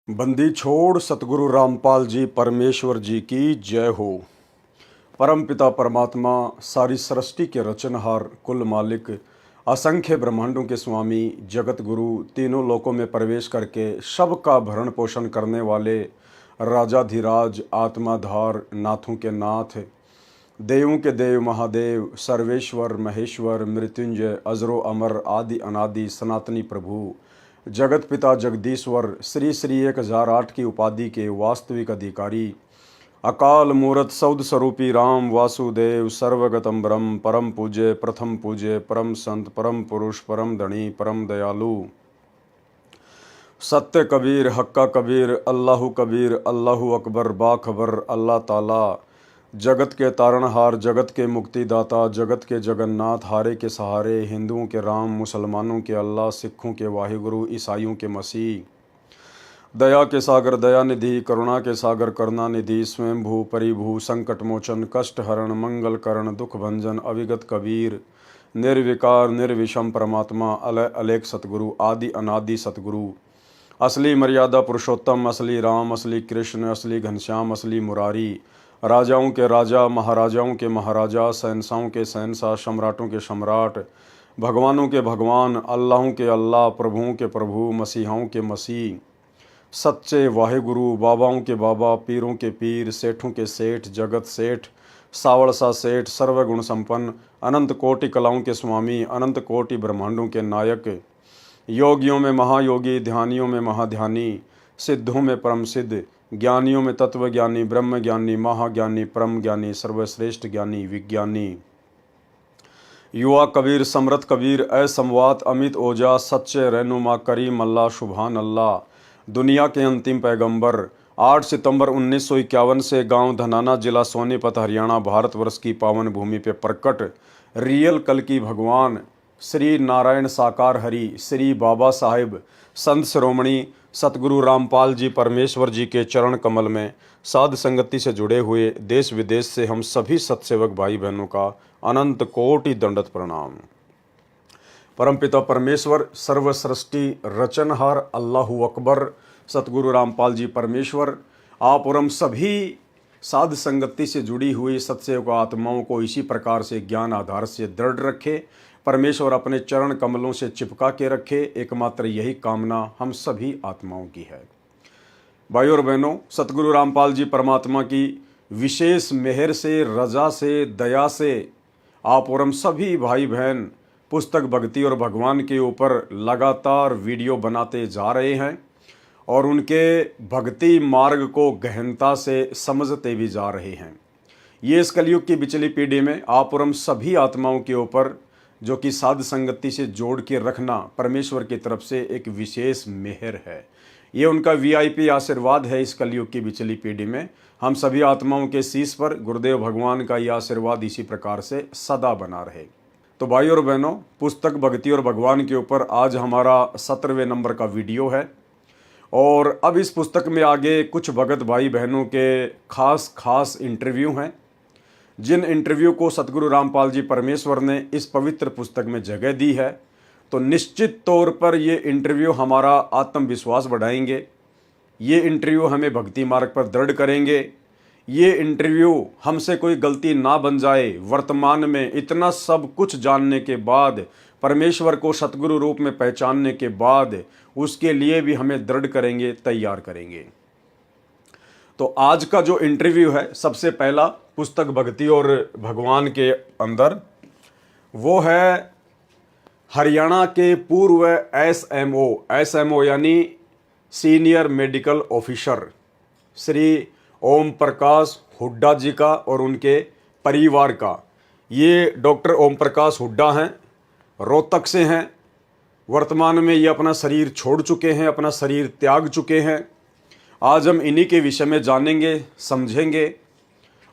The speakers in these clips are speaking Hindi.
बंदी छोड़ सतगुरु रामपाल जी परमेश्वर जी की जय हो। परम पिता परमात्मा सारी सृष्टि के रचनहार कुल मालिक असंख्य ब्रह्मांडों के स्वामी जगत गुरु तीनों लोकों में प्रवेश करके सबका भरण पोषण करने वाले राजाधिराज आत्माधार नाथों के नाथ देवों के देव महादेव सर्वेश्वर महेश्वर मृत्युंजय अजरो अमर आदि अनादि सनातनी प्रभु जगत पिता जगदीश्वर श्री श्री 1008 की उपाधि के वास्तविक अधिकारी अकाल मूरत सौद स्वरूपी राम वासुदेव सर्वगतम ब्रह्म परम पूज्य प्रथम पूज्य परम संत परम पुरुष परम धनी परम दयालु सत्य कबीर हक्का कबीर अल्लाहु अकबर बाखबर अल्लाह ताला जगत के तारणहार जगत के मुक्तिदाता जगत के जगन्नाथ हारे के सहारे हिंदुओं के राम मुसलमानों के अल्लाह सिखों के वाहिगुरु ईसाइयों के मसीह दया के सागर दयानिधि करुणा के सागर करुणानिधि स्वयंभू परिभू संकट मोचन कष्ट हरण मंगल करण दुख भंजन अविगत कबीर निर्विकार निर्विषम परमात्मा अलय अलेख सतगुरु आदि अनादि सतगुरु असली मर्यादा पुरुषोत्तम असली राम असली कृष्ण असली घनश्याम असली मुरारी राजाओं के राजा महाराजाओं के महाराजा शहंशाहों के शहंशाह सम्राटों के सम्राट भगवानों के भगवान अल्लाहों के अल्लाह प्रभुओं के प्रभु मसीहाओं के मसीह सच्चे वाहिगुरु बाबाओं के बाबा पीरों के पीर सेठों के सेठ जगत सेठ सावड़सा सेठ सर्वगुण संपन्न अनंत कोटि कलाओं के स्वामी अनंत कोटि ब्रह्मांडों के नायक योगियों में महायोगी ध्यानियों में महाध्यानी सिद्धों में परम सिद्ध ज्ञानियों में तत्वज्ञानी ब्रह्म ज्ञानी महाज्ञानी परम ज्ञानी सर्वश्रेष्ठ ज्ञानी विज्ञानी युवा कबीर समरथ कबीर असमवात अमित ओजा सच्चे रहनुमा करीम अल्लाह शुभान अल्लाह दुनिया के अंतिम पैगंबर 8 सितंबर 1951 से गांव धनाना जिला सोनीपत हरियाणा भारतवर्ष की पावन भूमि पे प्रकट रियल कल की भगवान श्री नारायण साकार हरि श्री बाबा साहिब संत शिरोमणि सतगुरु रामपाल जी परमेश्वर जी के चरण कमल में साध संगति से जुड़े हुए देश विदेश से हम सभी सत्सेवक भाई बहनों का अनंत कोटि दंडत प्रणाम। परमपिता परमेश्वर सर्व सृष्टि रचनहार अल्लाहु अकबर सतगुरु रामपाल जी परमेश्वर आप और हम सभी साध संगति से जुड़ी हुई सत्सेवक आत्माओं को इसी प्रकार से ज्ञान आधार से दृढ़ रखे। परमेश्वर अपने चरण कमलों से चिपका के रखे। एकमात्र यही कामना हम सभी आत्माओं की है। भाइयों और बहनों, सतगुरु रामपाल जी परमात्मा की विशेष मेहर से रजा से दया से आप और हम सभी भाई बहन पुस्तक भक्ति और भगवान के ऊपर लगातार वीडियो बनाते जा रहे हैं और उनके भक्ति मार्ग को गहनता से समझते भी जा रहे हैं। ये इस कलयुग की बिचली पीढ़ी में आप और हम सभी आत्माओं के ऊपर जो कि साध संगति से जोड़ के रखना परमेश्वर की तरफ से एक विशेष मेहर है। ये उनका वीआईपी आशीर्वाद है। इस कलयुग की बिचली पीढ़ी में हम सभी आत्माओं के शीश पर गुरुदेव भगवान का यह आशीर्वाद इसी प्रकार से सदा बना रहे। तो भाइयों और बहनों, पुस्तक भक्ति और भगवान के ऊपर आज हमारा 17वें नंबर का वीडियो है और अब इस पुस्तक में आगे कुछ भगत भाई बहनों के खास इंटरव्यू हैं जिन इंटरव्यू को सतगुरु रामपाल जी परमेश्वर ने इस पवित्र पुस्तक में जगह दी है। तो निश्चित तौर पर ये इंटरव्यू हमारा आत्मविश्वास बढ़ाएंगे, ये इंटरव्यू हमें भक्ति मार्ग पर दृढ़ करेंगे, ये इंटरव्यू हमसे कोई गलती ना बन जाए। वर्तमान में इतना सब कुछ जानने के बाद, परमेश्वर को सतगुरु रूप में पहचानने के बाद उसके लिए भी हमें दृढ़ करेंगे, तैयार करेंगे। तो आज का जो इंटरव्यू है, सबसे पहला पुस्तक भक्ति और भगवान के अंदर, वो है हरियाणा के पूर्व एसएमओ यानी senior medical officer Shri Om Prakash Hooda जी का और उनके परिवार का। ये डॉक्टर ओम प्रकाश हुड्डा हैं, रोहतक से हैं। वर्तमान में ये अपना शरीर छोड़ चुके हैं, अपना शरीर त्याग चुके हैं। आज हम इन्हीं के विषय में जानेंगे, समझेंगे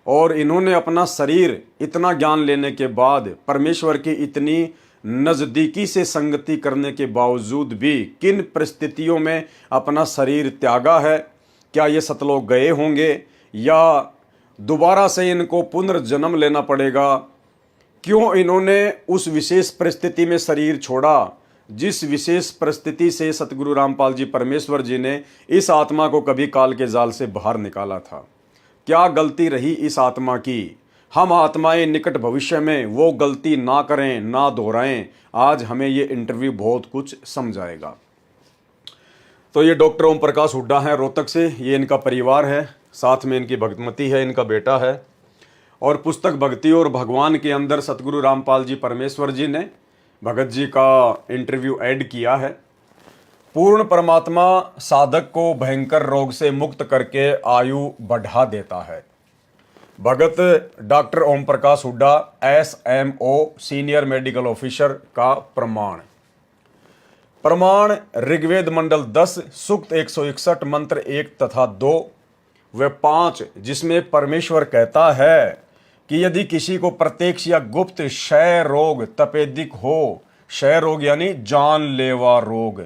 और इन्होंने अपना शरीर इतना ज्ञान लेने के बाद, परमेश्वर की इतनी नज़दीकी से संगति करने के बावजूद भी किन परिस्थितियों में अपना शरीर त्यागा है। क्या ये सतलोक गए होंगे या दोबारा से इनको पुनर्जन्म लेना पड़ेगा? क्यों इन्होंने उस विशेष परिस्थिति में शरीर छोड़ा जिस विशेष परिस्थिति से सतगुरु रामपाल जी परमेश्वर जी ने इस आत्मा को कभी काल के जाल से बाहर निकाला था। क्या गलती रही इस आत्मा की? हम आत्माएं निकट भविष्य में वो गलती ना करें, ना दोहराएं। आज हमें ये इंटरव्यू बहुत कुछ समझाएगा। तो ये डॉक्टर ओम प्रकाश हुड्डा हैं रोहतक से, ये इनका परिवार है, साथ में इनकी भगतमती है, इनका बेटा है। और पुस्तक भक्ति और भगवान के अंदर सतगुरु रामपाल जी परमेश्वर जी ने भगत जी का इंटरव्यू ऐड किया है। पूर्ण परमात्मा साधक को भयंकर रोग से मुक्त करके आयु बढ़ा देता है। Bhagat doctor Om Prakash Hooda SMO senior medical officer का प्रमाण ऋग्वेद मंडल 10 सूक्त 161 मंत्र 1 तथा 2 व 5, जिसमें परमेश्वर कहता है कि यदि किसी को प्रत्यक्ष या गुप्त क्षय रोग तपेदिक हो, क्षय रोग यानी जानलेवा रोग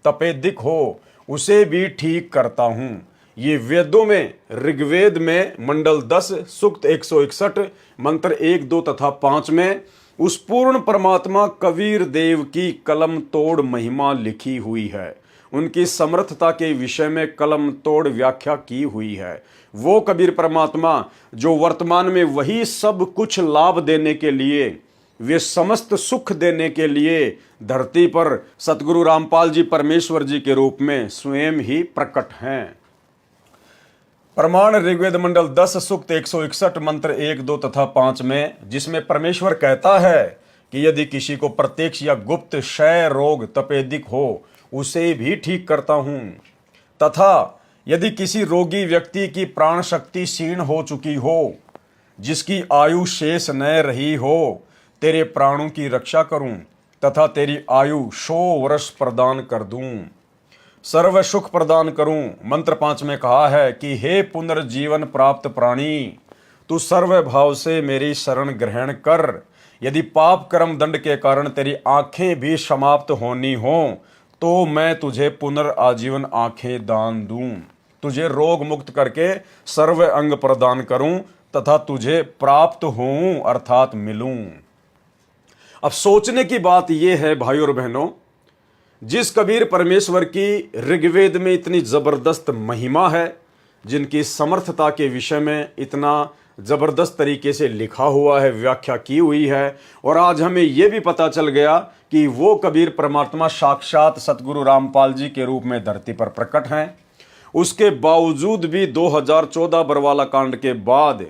तपेदिक हो, उसे भी ठीक करता हूं। ये वेदों में ऋग्वेद में मंडल 10 सूक्त 161 मंत्र 1 2 तथा 5 में उस पूर्ण परमात्मा कबीर देव की कलम तोड़ महिमा लिखी हुई है। उनकी समर्थता के विषय में कलम तोड़ व्याख्या की हुई है। वो कबीर परमात्मा जो वर्तमान में वही सब कुछ लाभ देने के लिए, वे समस्त सुख देने के लिए धरती पर सतगुरु रामपाल जी परमेश्वर जी के रूप में स्वयं ही प्रकट हैं। प्रमाण ऋग्वेद मंडल 10 सूक्त 161 मंत्र 1 2 तथा 5 में, जिसमें परमेश्वर कहता है कि यदि किसी को प्रत्यक्ष या गुप्त क्षय रोग तपेदिक हो, उसे भी ठीक करता हूं। तथा यदि किसी रोगी व्यक्ति की प्राण शक्ति क्षीण हो चुकी हो, जिसकी आयु शेष न रही हो, तेरे प्राणों की रक्षा करूं तथा तेरी आयु 100 वर्ष प्रदान कर दूं, सर्व सुख प्रदान करूं। मंत्र 5 में कहा है कि हे पुनर्जीवन प्राप्त प्राणी, तू सर्व भाव से मेरी शरण ग्रहण कर। यदि पाप कर्म दंड के कारण तेरी आंखें भी समाप्त होनी हो, तो मैं तुझे पुनर्आजीवन आंखें दान दूं, तुझे रोग मुक्त करके सर्व अंग प्रदान करूं तथा तुझे प्राप्त होऊं अर्थात मिलूं। अब सोचने की बात यह है भाइयों और बहनों, जिस कबीर परमेश्वर की ऋग्वेद में इतनी जबरदस्त महिमा है, जिनकी समर्थता के विषय में इतना जबरदस्त तरीके से लिखा हुआ है, व्याख्या की हुई है, और आज हमें यह भी पता चल गया कि वो कबीर परमात्मा साक्षात सतगुरु रामपाल जी के रूप में धरती पर प्रकट हैं। उसके बावजूद भी 2014 बरवाला कांड के बाद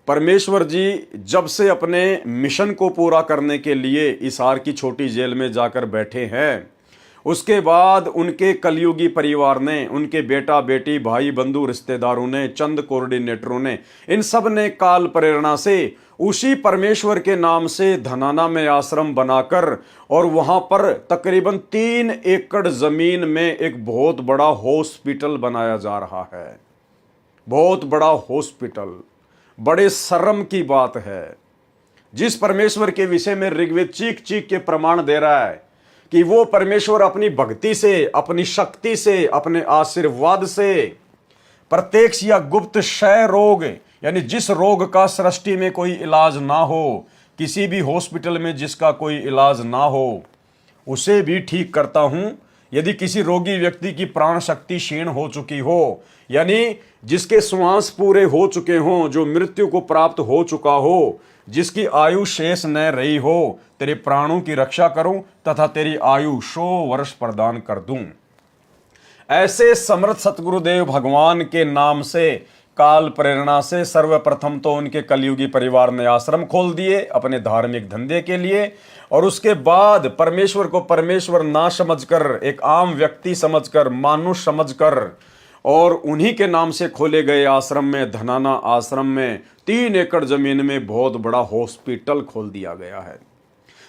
परमेश्वर जी जब से अपने मिशन को पूरा करने के लिए हिसार की छोटी जेल में जाकर बैठे हैं, उसके बाद उनके कलयुगी परिवार ने, उनके बेटा बेटी भाई बंधु रिश्तेदारों ने, चंद कोऑर्डिनेटरों ने, इन सब ने काल प्रेरणा से उसी परमेश्वर के नाम से धनाना में आश्रम बनाकर और वहां पर तकरीबन 3 एकड़ जमीन में एक बहुत बड़ा हॉस्पिटल बनाया जा रहा है। बहुत बड़ा हॉस्पिटल, बड़े शर्म की बात है। जिस परमेश्वर के विषय में ऋग्वेद चीख चीख के प्रमाण दे रहा है कि वो परमेश्वर अपनी भक्ति से, अपनी शक्ति से, अपने आशीर्वाद से प्रत्यक्ष या गुप्त क्षय रोग, यानी जिस रोग का सृष्टि में कोई इलाज ना हो, किसी भी हॉस्पिटल में जिसका कोई इलाज ना हो, उसे भी ठीक करता हूं। यदि किसी रोगी व्यक्ति की प्राण शक्ति क्षीण हो चुकी हो, यानी जिसके श्वास पूरे हो चुके हों, जो मृत्यु को प्राप्त हो चुका हो, जिसकी आयु शेष न रही हो, तेरे प्राणों की रक्षा करूं तथा तेरी आयु 100 वर्ष प्रदान कर दूं। ऐसे समर्थ सतगुरुदेव भगवान के नाम से, काल प्रेरणा से सर्वप्रथम तो उनके कलयुगी परिवार ने आश्रम खोल दिए अपने धार्मिक धंधे के लिए, और उसके बाद परमेश्वर को परमेश्वर ना समझकर, एक आम व्यक्ति समझकर, मानुष समझकर, और उन्हीं के नाम से खोले गए आश्रम में, धनाना आश्रम में 3 एकड़ जमीन में बहुत बड़ा हॉस्पिटल खोल दिया गया है।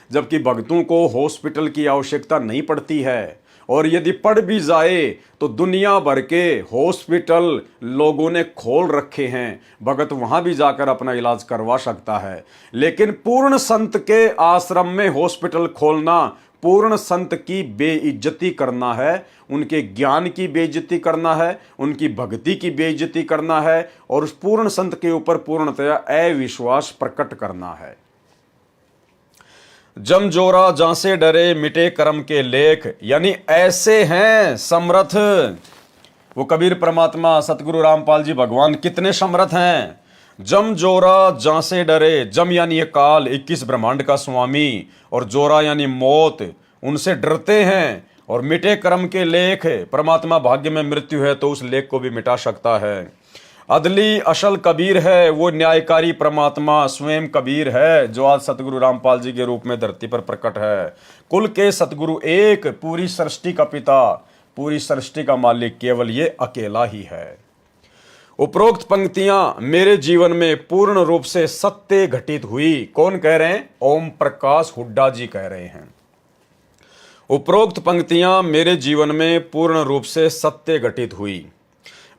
जबकि भक्तों को हॉस्पिटल की आवश्यकता नहीं पड़ती है, और यदि पड़ भी जाए तो दुनिया भर के हॉस्पिटल लोगों ने खोल रखे हैं, भगत वहां भी जाकर अपना इलाज करवा सकता है। लेकिन पूर्ण संत के आश्रम में हॉस्पिटल खोलना पूर्ण संत की बेइज्जती करना है, उनके ज्ञान की बेइज्जती करना है, उनकी भक्ति की बेइज्जती करना है, और उस पूर्ण संत के ऊपर पूर्णतया अविश्वास प्रकट करना है। जम जोरा जहां से डरे मिटे कर्म के लेख, यानी ऐसे हैं समर्थ। वो कबीर परमात्मा सतगुरु रामपाल जी भगवान कितने समर्थ हैं। जम जोरा जहां से डरे, जम यानी ये काल 21 ब्रह्मांड का स्वामी, और जोरा यानी मौत, उनसे डरते हैं। और मिटे कर्म के लेख, परमात्मा भाग्य में मृत्यु है तो उस लेख को भी मिटा सकता है। अदली असल कबीर है, वो न्यायकारी परमात्मा स्वयं कबीर है, जो आज सतगुरु रामपाल जी के रूप में धरती पर प्रकट है। कुल के सतगुरु एक, पूरी सृष्टि का पिता, पूरी सृष्टि का मालिक केवल ये अकेला ही है। उपरोक्त पंक्तियां मेरे जीवन में पूर्ण रूप से सत्य घटित हुई। कौन कह रहे हैं? ओम प्रकाश हुड्डा जी कह रहे हैं। उपरोक्त पंक्तियां मेरे जीवन में पूर्ण रूप से सत्य घटित हुई।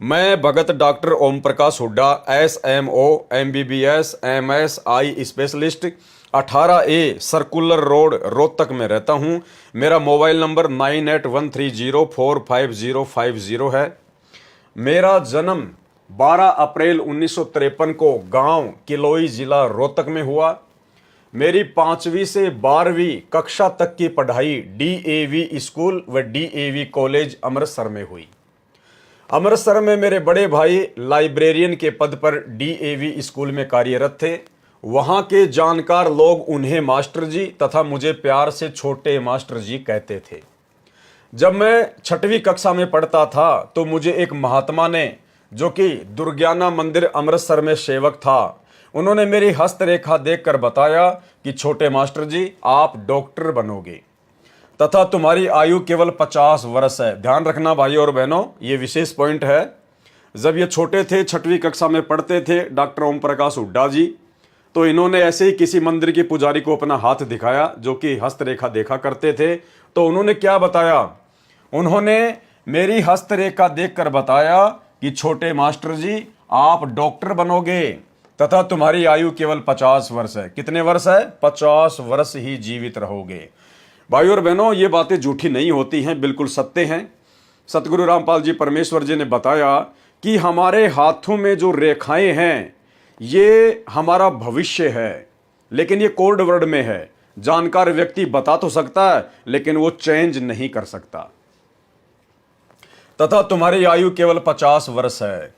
मैं Bhagat doctor Om Prakash Hooda, SMO, MBBS, MSI specialist, 18A circular road, Rohtak में रहता हूं। मेरा मोबाइल नंबर 9813045050 है। मेरा जन्म 12 अप्रैल 1953 को गांव किलोई जिला रोहतक में हुआ। मेरी 5वीं से 12वीं कक्षा तक की पढ़ाई DAV स्कूल व DAV कॉलेज अमृतसर में हुई। अमृतसर में मेरे बड़े भाई लाइब्रेरियन के पद पर DAV स्कूल में कार्यरत थे। वहां के जानकार लोग उन्हें मास्टर जी तथा मुझे प्यार से छोटे मास्टर जी कहते थे। जब मैं 6वीं कक्षा में पढ़ता था तो मुझे एक महात्मा ने, जो कि दुर्ज्ञाना मंदिर अमृतसर में सेवक था, उन्होंने मेरी हस्तरेखा देखकर बताया कि छोटे मास्टर जी, आप डॉक्टर बनोगे तथा तुम्हारी आयु केवल 50 वर्ष है। ध्यान रखना भाई और बहनों, ये विशेष पॉइंट है। जब ये छोटे थे, 6वीं कक्षा में पढ़ते थे, डॉक्टर ओम प्रकाश हुड्डा जी, तो इन्होंने ऐसे ही किसी मंदिर के पुजारी को अपना हाथ दिखाया, जो कि हस्तरेखा देखा करते थे। तो उन्होंने क्या बताया? उन्होंने मेरी हस्तरेखा देखकर बताया कि छोटे मास्टर जी, आप डॉक्टर बनोगे तथा तुम्हारी आयु केवल 50 वर्ष है। कितने वर्ष है? 50 वर्ष ही जीवित रहोगे। भाई और बहनों, ये बातें झूठी नहीं होती हैं, बिल्कुल सत्य हैं। सतगुरु रामपाल जी परमेश्वर जी ने बताया कि हमारे हाथों में जो रेखाएं हैं ये हमारा भविष्य है, लेकिन ये कोड वर्ड में है। जानकार व्यक्ति बता तो सकता है लेकिन वो चेंज नहीं कर सकता। तथा तुम्हारी आयु केवल 50 वर्ष है।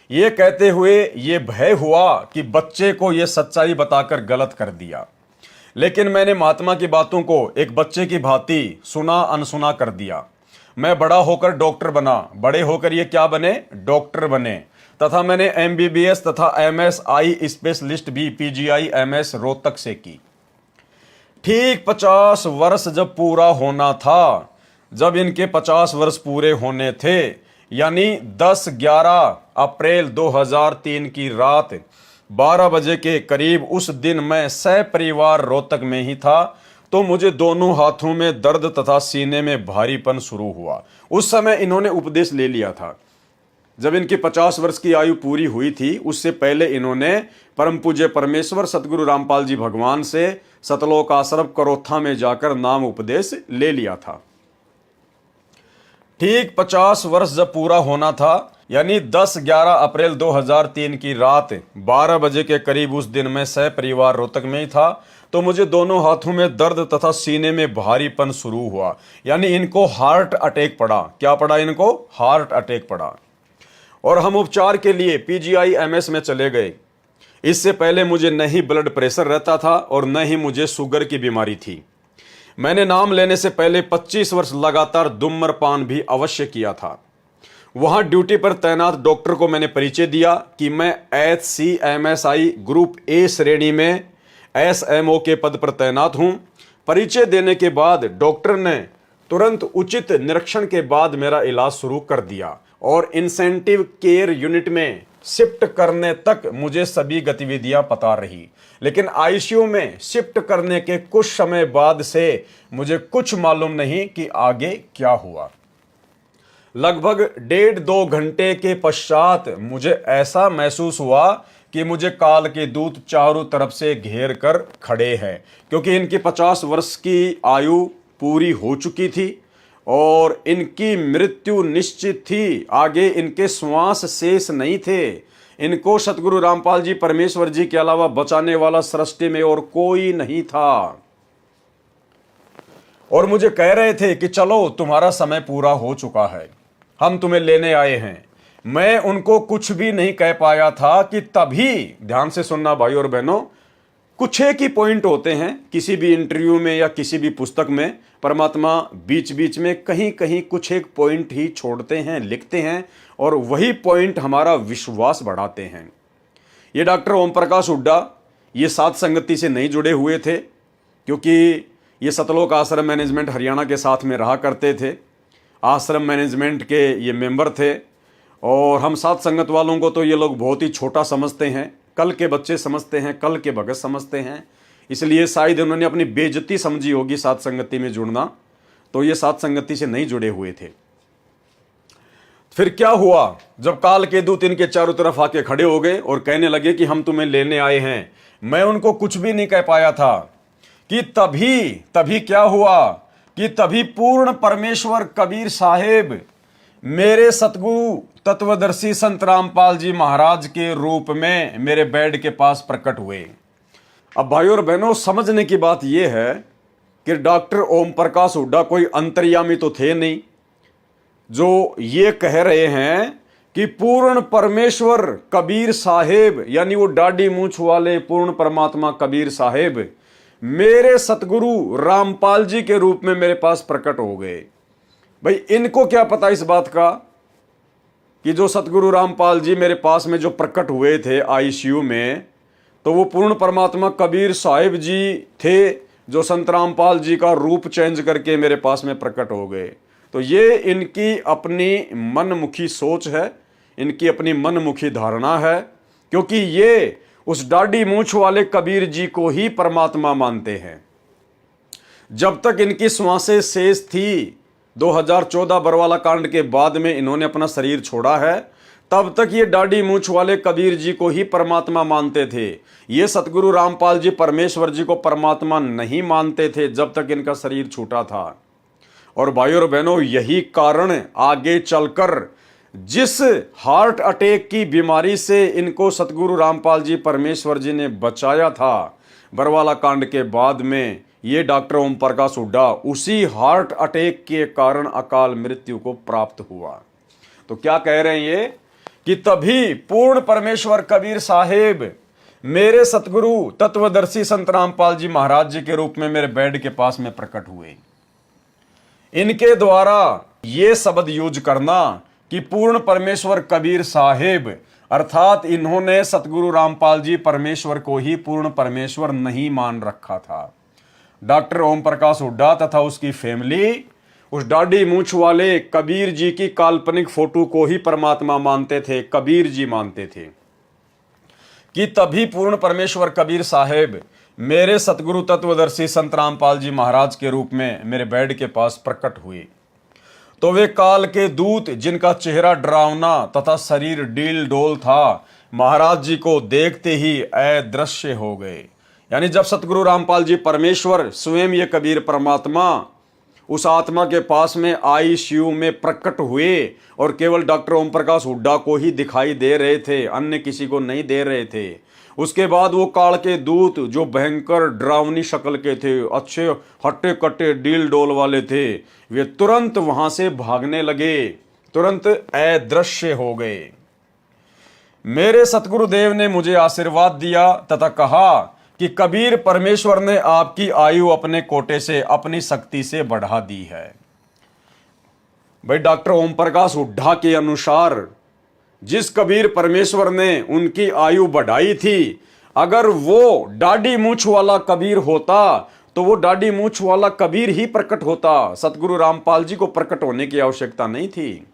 ये कहते हुए ये भय हुआ कि बच्चे को ये सच्चाई बताकर गलत कर दिया, लेकिन मैंने महात्मा की बातों को एक बच्चे की भांति सुना अनसुना कर दिया। मैं बड़ा होकर डॉक्टर बना। बड़े होकर ये क्या बने? डॉक्टर बने। तथा मैंने MBBS तथा MSI स्पेशलिस्ट भी PGI MS रोहतक से की। ठीक 50 वर्ष जब पूरा होना था, जब इनके 50 वर्ष पूरे होने थे, यानी 10-11 अप्रैल 2003 की रात 12 बजे के करीब, उस दिन मैं सपरिवार रोहतक में ही था, तो मुझे दोनों हाथों में दर्द तथा सीने में भारीपन शुरू हुआ। उस समय इन्होंने उपदेश ले लिया था। जब इनकी 50 वर्ष की आयु पूरी हुई थी, उससे पहले इन्होंने परम पूज्य परमेश्वर सतगुरु रामपाल जी भगवान से सतलोक आश्रम करोथा में जाकर नाम उपदेश ले लिया था। ठीक 50 वर्ष जब पूरा होना था, यानी 10-11 अप्रैल 2003 की रात 12 बजे के करीब, उस दिन मैं सपरिवार रोहतक में ही था, तो मुझे दोनों हाथों में दर्द तथा सीने में भारीपन शुरू हुआ। यानी इनको हार्ट अटैक पड़ा। क्या पड़ा इनको? हार्ट अटैक पड़ा। और हम उपचार के लिए PGI MS में चले गए। इससे पहले मुझे न ही ब्लड प्रेशर रहता था और न ही मुझे शुगर की बीमारी थी। मैंने नाम लेने से पहले 25 वर्ष लगातार धूम्रपान भी अवश्य किया था। वहां ड्यूटी पर तैनात डॉक्टर को मैंने परिचय दिया कि मैं HCMSI ग्रुप A श्रेणी में SMO के पद पर तैनात हूं। परिचय देने के बाद डॉक्टर ने तुरंत उचित निरीक्षण के बाद मेरा इलाज शुरू कर दिया और इंसेंटिव केयर यूनिट में शिफ्ट करने तक मुझे सभी गतिविधियां पता रही। लेकिन ICU में शिफ्ट करने के कुछ समय बाद से मुझे कुछ मालूम नहीं कि आगे क्या हुआ। लगभग 1.5-2 घंटे के पश्चात मुझे ऐसा महसूस हुआ कि मुझे काल के दूत चारों तरफ से घेर कर खड़े हैं, क्योंकि इनकी 50 वर्ष की आयु पूरी हो चुकी थी और इनकी मृत्यु निश्चित थी। आगे इनके श्वास शेष नहीं थे। इनको सतगुरु रामपाल जी परमेश्वर जी के अलावा बचाने वाला सृष्टि में और कोई नहीं था। और मुझे कह रहे थे कि चलो तुम्हारा समय पूरा हो चुका है, हम तुम्हें लेने आए हैं। मैं उनको कुछ भी नहीं कह पाया था कि तभी, ध्यान से सुनना भाई और बहनों, कुछ एक ही पॉइंट होते हैं किसी भी इंटरव्यू में या किसी भी पुस्तक में। परमात्मा बीच बीच में कहीं कहीं कुछ एक पॉइंट ही छोड़ते हैं, लिखते हैं, और वही पॉइंट हमारा विश्वास बढ़ाते हैं। ये डॉक्टर ओम प्रकाश हुड्डा ये साध संगति से नहीं जुड़े हुए थे, क्योंकि ये सतलोक आश्रम मैनेजमेंट हरियाणा के साथ में रहा करते थे, आश्रम मैनेजमेंट के ये मेंबर थे। और हम साध संगत वालों को तो ये लोग बहुत ही छोटा समझते हैं, कल के बच्चे समझते हैं, कल के भगत समझते हैं। इसलिए शायद उन्होंने अपनी बेइज्जती समझी होगी साध संगति में जुड़ना, तो ये साध संगति से नहीं जुड़े हुए थे। फिर क्या हुआ, जब काल के दूत इनके चारों तरफ आके खड़े हो गए और कहने लगे कि हम तुम्हें लेने आए हैं, मैं उनको कुछ भी नहीं कह पाया था कि तभी क्या हुआ कि तभी पूर्ण परमेश्वर कबीर साहेब मेरे सतगुरु तत्वदर्शी संत रामपाल जी महाराज के रूप में मेरे बेड के पास प्रकट हुए। अब भाइयों और बहनों, समझने की बात यह है कि डॉक्टर ओम प्रकाश हुड्डा कोई अंतर्यामी तो थे नहीं जो ये कह रहे हैं कि पूर्ण परमेश्वर कबीर साहेब, यानी वो दाढ़ी मूंछ वाले पूर्ण परमात्मा कबीर साहेब मेरे सतगुरु रामपाल जी के रूप में मेरे पास प्रकट हो गए। भाई इनको क्या पता इस बात का कि जो सतगुरु रामपाल जी मेरे पास में जो प्रकट हुए थे आईसीयू में, तो वो पूर्ण परमात्मा कबीर साहिब जी थे जो संत रामपाल जी का रूप चेंज करके मेरे पास में प्रकट हो गए। तो ये इनकी अपनी मनमुखी सोच है, इनकी अपनी मनमुखी धारणा है, क्योंकि ये उस दाढ़ी मूंछ वाले कबीर जी को ही परमात्मा मानते हैं। जब तक इनकी श्वासें शेष थी, 2014 बरवाला कांड के बाद में इन्होंने अपना शरीर छोड़ा है, तब तक ये दाढ़ी मूंछ वाले कबीर जी को ही परमात्मा मानते थे। ये सतगुरु रामपाल जी परमेश्वर जी को परमात्मा नहीं मानते थे जब तक इनका शरीर छूटा था। और भाइयों और बहनों, यही कारण आगे चलकर जिस हार्ट अटैक की बीमारी से इनको सतगुरु रामपाल जी परमेश्वर जी ने बचाया था बरवाला कांड के बाद में, ये डॉक्टर ओम प्रकाश हुड्डा उसी हार्ट अटैक के कारण अकाल मृत्यु को प्राप्त हुआ। तो क्या कह रहे हैं ये कि तभी पूर्ण परमेश्वर कबीर साहेब मेरे सतगुरु तत्वदर्शी संत रामपाल जी महाराज जी के रूप में मेरे बेड के पास में प्रकट हुए। इनके द्वारा ये शब्द यूज करना कि पूर्ण परमेश्वर कबीर साहेब, अर्थात इन्होंने सतगुरु रामपाल जी परमेश्वर को ही पूर्ण परमेश्वर नहीं मान रखा था। डॉक्टर ओम प्रकाश हुड्डा तथा उसकी फैमिली उस दाढ़ी मूंछ वाले कबीर जी की काल्पनिक फोटो को ही परमात्मा मानते थे, कबीर जी मानते थे। कि तभी पूर्ण परमेश्वर कबीर साहेब मेरे सतगुरु तत्वदर्शी संत रामपाल जी महाराज के रूप में मेरे बेड के पास प्रकट हुए। तो वे काल के दूत, जिनका चेहरा डरावना तथा शरीर डील डोल था, महाराज जी को देखते ही अदृश्य हो गए। यानी जब सतगुरु रामपाल जी परमेश्वर स्वयं ये कबीर परमात्मा उस आत्मा के पास में आईसीयू में प्रकट हुए और केवल डॉक्टर ओम प्रकाश हुड्डा को ही दिखाई दे रहे थे, अन्य किसी को नहीं दे रहे थे। उसके बाद वो काल के दूत जो भयंकर डरावनी शक्ल के थे, अच्छे हट्टे कट्टे डील डोल वाले थे, वे तुरंत वहां से भागने लगे, तुरंत अदृश्य हो गए। मेरे सतगुरुदेव ने मुझे आशीर्वाद दिया तथा कहा कि कबीर परमेश्वर ने आपकी आयु अपने कोटे से, अपनी शक्ति से बढ़ा दी है। भाई डॉक्टर ओम प्रकाश हुड्डा के अनुसार जिस कबीर परमेश्वर ने उनकी आयु बढ़ाई थी, अगर वो दाढ़ी मूंछ वाला कबीर होता तो वो दाढ़ी मूंछ वाला कबीर ही प्रकट होता, सतगुरु रामपाल जी को प्रकट होने की आवश्यकता नहीं थी।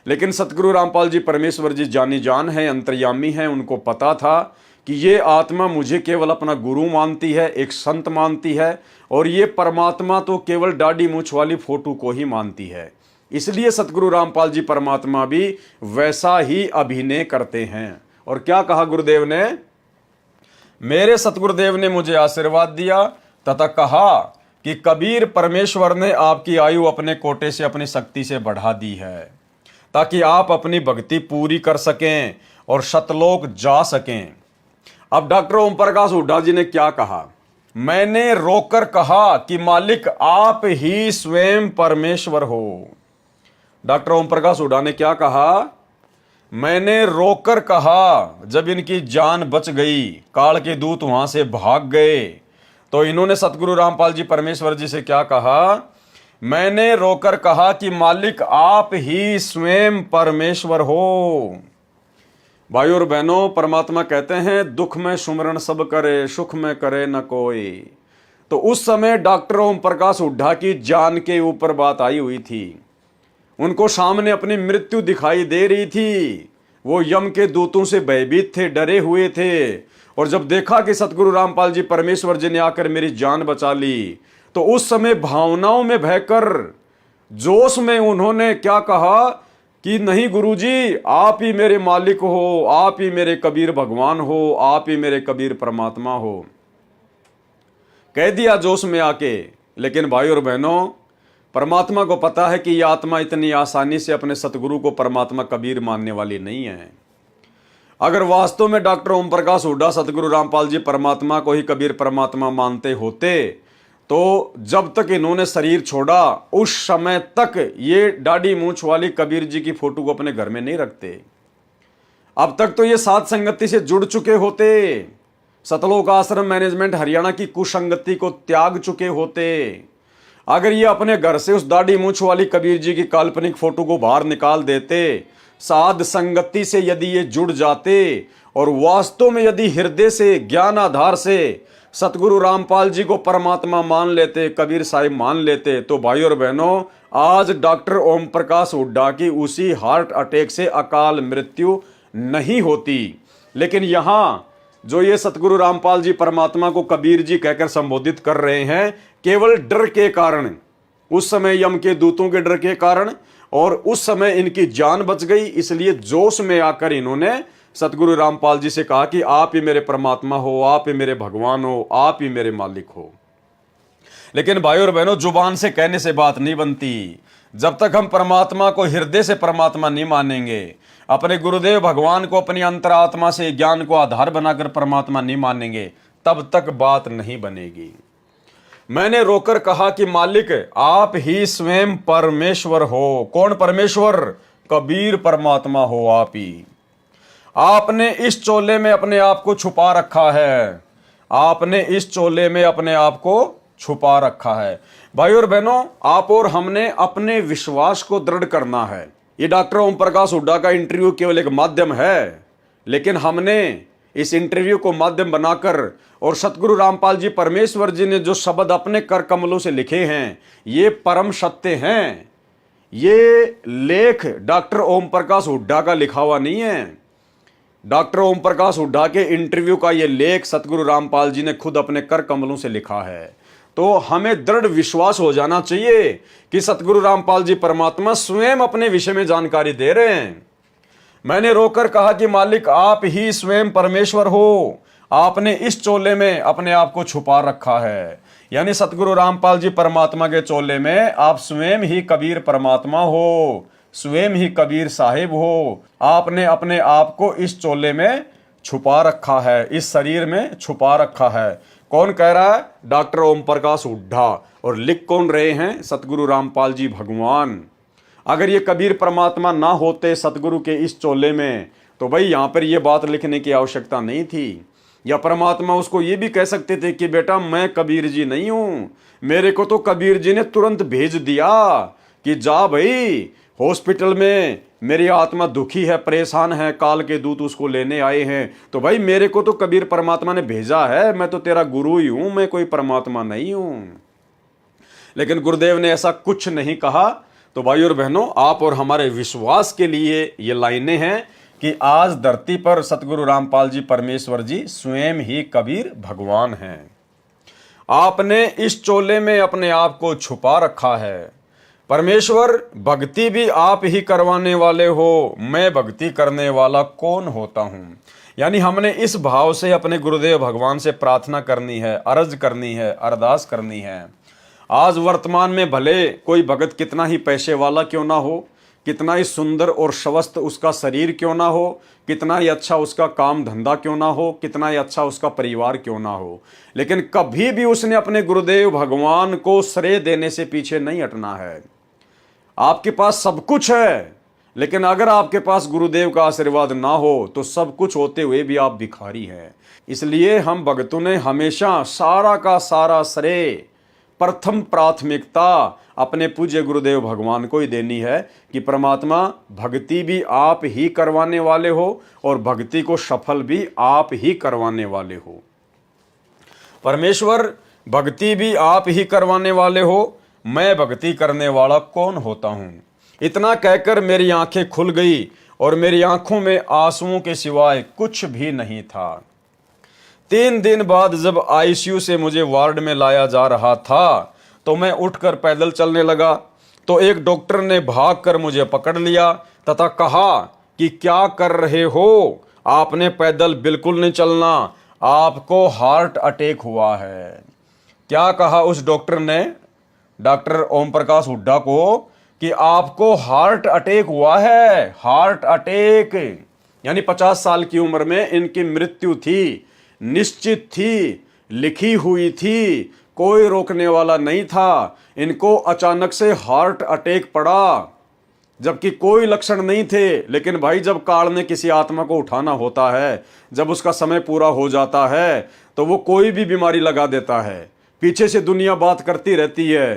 लेकिन सतगुरु रामपाल जी परमेश्वर जी जानी जान है, अंतर्यामी हैं, उनको पता था कि ये आत्मा मुझे केवल अपना गुरु मानती है, एक संत मानती है, और ये परमात्मा तो केवल दाढ़ी मूंछ वाली फोटो को ही मानती है। इसलिए सतगुरु रामपाल जी परमात्मा भी वैसा ही अभिनय करते हैं। और क्या कहा गुरुदेव ने? मेरे सतगुरुदेव ने मुझे आशीर्वाद दिया तथा कहा कि कबीर परमेश्वर ने आपकी आयु अपने कोटे से, अपनी शक्ति से बढ़ा दी है, ताकि आप अपनी भक्ति पूरी कर सकें और सतलोक जा सकें। अब डॉक्टर ओम प्रकाश हुड्डा जी ने क्या कहा? मैंने रोकर कहा कि मालिक आप ही स्वयं परमेश्वर हो। डॉक्टर ओम प्रकाश हुड्डा ने क्या कहा? मैंने रोकर कहा। जब इनकी जान बच गई, काल के दूत वहां से भाग गए, तो इन्होंने सतगुरु रामपाल जी परमेश्वर जी से क्या कहा? मैंने रोकर कहा कि मालिक आप ही स्वयं परमेश्वर हो। भाइयों और बहनों, परमात्मा कहते हैं दुख में सुमरण सब करे, सुख में करे न कोई। तो उस समय डॉक्टर ओम प्रकाश हुड्डा की जान के ऊपर बात आई हुई थी। उनको सामने अपनी मृत्यु दिखाई दे रही थी। वो यम के दूतों से भयभीत थे, डरे हुए थे। और जब देखा कि सतगुरु रामपाल जी परमेश्वर जी ने आकर मेरी जान बचा ली, तो उस समय भावनाओं में बहकर, जोश में उन्होंने क्या कहा कि नहीं गुरुजी, आप ही मेरे मालिक हो, आप ही मेरे कबीर भगवान हो, आप ही मेरे कबीर परमात्मा हो। कह दिया जोश में आके। लेकिन भाई और बहनों, परमात्मा को पता है कि यह आत्मा इतनी आसानी से अपने सतगुरु को परमात्मा कबीर मानने वाली नहीं है। अगर वास्तव में डॉक्टर ओम प्रकाश हुड्डा सतगुरु रामपाल जी परमात्मा को ही कबीर परमात्मा मानते होते, तो जब तक इन्होंने शरीर छोड़ा, उस समय तक ये दाढ़ी मूंछ वाली कबीर जी की फोटो को अपने घर में नहीं रखते। अब तक तो ये साध संगति से जुड़ चुके होते, सतलोक आश्रम मैनेजमेंट हरियाणा की कुसंगति को त्याग चुके होते। अगर ये अपने घर से उस दाढ़ी मूंछ वाली कबीर जी की काल्पनिक फोटो को बाहर निकाल देते, साध संगति से यदि ये जुड़ जाते और वास्तव में यदि हृदय से, ज्ञान आधार से सतगुरु रामपाल जी को परमात्मा मान लेते, कबीर साहिब मान लेते, तो भाई और बहनों, आज डॉक्टर ओम प्रकाश हुड्डा की उसी हार्ट अटैक से अकाल मृत्यु नहीं होती। लेकिन यहां जो ये सतगुरु रामपाल जी परमात्मा को कबीर जी कहकर संबोधित कर रहे हैं, केवल डर के कारण, उस समय यम के दूतों के डर के कारण, और उस समय इनकी जान बच गई, इसलिए जोश में आकर इन्होंने सतगुरु रामपाल जी से कहा कि आप ही मेरे परमात्मा हो, आप ही मेरे भगवान हो, आप ही मेरे मालिक हो। लेकिन भाई और बहनों, जुबान से कहने से बात नहीं बनती। जब तक हम परमात्मा को हृदय से परमात्मा नहीं मानेंगे, अपने गुरुदेव भगवान को अपनी अंतरात्मा से ज्ञान को आधार बनाकर परमात्मा नहीं मानेंगे, तब तक बात नहीं बनेगी। मैंने रोकर कहा कि मालिक आप ही स्वयं परमेश्वर हो। कौन परमेश्वर? कबीर परमात्मा हो आप ही। आपने इस चोले में अपने आप को छुपा रखा है। आपने इस चोले में अपने आप को छुपा रखा है। भाई और बहनों, आप और हमने अपने विश्वास को दृढ़ करना है। ये डॉक्टर ओम प्रकाश हुड्डा का इंटरव्यू केवल एक माध्यम है, लेकिन हमने इस इंटरव्यू को माध्यम बनाकर, और सतगुरु रामपाल जी परमेश्वर जी ने जो शब्द अपने कर कमलों से लिखे हैं, ये परम सत्य हैं। ये लेख डॉक्टर ओम प्रकाश हुड्डा का लिखा हुआ नहीं है। डॉक्टर ओम प्रकाश हुड्डा के इंटरव्यू का ये लेख सतगुरु रामपाल जी ने खुद अपने कर कमलों से लिखा है। तो हमें दृढ़ विश्वास हो जाना चाहिए कि सतगुरु रामपाल जी परमात्मा स्वयं अपने विषय में जानकारी दे रहे हैं। मैंने रोकर कहा कि मालिक आप ही स्वयं परमेश्वर हो। आपने इस चोले में अपने आप को छुपा रखा है। यानी सतगुरु रामपाल जी परमात्मा के चोले में आप स्वयं ही कबीर परमात्मा हो, स्वयं ही कबीर साहिब हो। आपने अपने आप को इस चोले में छुपा रखा है, इस शरीर में छुपा रखा है। कौन कह रहा है? डॉक्टर ओम प्रकाश हुड्डा। और लिख कौन रहे हैं? सतगुरु रामपाल जी भगवान। अगर ये कबीर परमात्मा ना होते सतगुरु के इस चोले में, तो भाई यहां पर ये बात लिखने की आवश्यकता नहीं थी। या परमात्मा उसको ये भी कह सकते थे कि बेटा मैं कबीर जी नहीं हूं, मेरे को तो कबीर जी ने तुरंत भेज दिया कि जा भाई हॉस्पिटल में, मेरी आत्मा दुखी है, परेशान है, काल के दूत उसको लेने आए हैं, तो भाई मेरे को तो कबीर परमात्मा ने भेजा है, मैं तो तेरा गुरु ही हूं, मैं कोई परमात्मा नहीं हूं। लेकिन गुरुदेव ने ऐसा कुछ नहीं कहा। तो भाई और बहनों, आप और हमारे विश्वास के लिए ये लाइनें हैं कि आज धरती पर सतगुरु रामपाल जी परमेश्वर जी स्वयं ही कबीर भगवान हैं। आपने इस चोले में अपने आप को छुपा रखा है। परमेश्वर, भक्ति भी आप ही करवाने वाले हो, मैं भक्ति करने वाला कौन होता हूं। यानी हमने इस भाव से अपने गुरुदेव भगवान से प्रार्थना करनी है, अर्ज करनी है, अरदास करनी है। आज वर्तमान में भले कोई भगत कितना ही पैसे वाला क्यों ना हो, कितना ही सुंदर और स्वस्थ उसका शरीर क्यों ना हो, कितना ही अच्छा उसका काम धंधा क्यों ना हो, कितना ही अच्छा उसका परिवार क्यों ना हो, लेकिन कभी भी उसने अपने गुरुदेव भगवान को श्रेय देने से पीछे नहीं हटना है। आपके पास सब कुछ है, लेकिन अगर आपके पास गुरुदेव का आशीर्वाद ना हो तो सब कुछ होते हुए भी आप भिखारी हैं। इसलिए हम भक्तों ने हमेशा सारा का सारा श्रेय, प्रथम प्राथमिकता अपने पूज्य गुरुदेव भगवान को ही देनी है कि परमात्मा भक्ति भी आप ही करवाने वाले हो और भक्ति को सफल भी आप ही करवाने वाले हो। परमेश्वर भक्ति भी आप ही करवाने वाले हो, मैं भक्ति करने वाला कौन होता हूं। इतना कहकर मेरी आंखें खुल गई और मेरी आंखों में आंसुओं के सिवाय कुछ भी नहीं था। 3 दिन बाद जब आईसीयू से मुझे वार्ड में लाया जा रहा था तो मैं उठकर पैदल चलने लगा तो एक डॉक्टर ने भागकर मुझे पकड़ लिया तथा कहा कि क्या कर रहे हो, आपने पैदल बिल्कुल नहीं चलना, आपको हार्ट अटैक हुआ है। क्या कहा उस डॉक्टर ने, डॉक्टर ओम प्रकाश हुड्डा को, कि आपको हार्ट अटैक हुआ है। हार्ट अटैक यानी 50 साल की उम्र में इनकी मृत्यु थी, निश्चित थी, लिखी हुई थी, कोई रोकने वाला नहीं था। इनको अचानक से हार्ट अटैक पड़ा जबकि कोई लक्षण नहीं थे। लेकिन भाई जब काल ने किसी आत्मा को उठाना होता है, जब उसका समय पूरा हो जाता है तो वो कोई भी बीमारी लगा देता है। पीछे से दुनिया बात करती रहती है,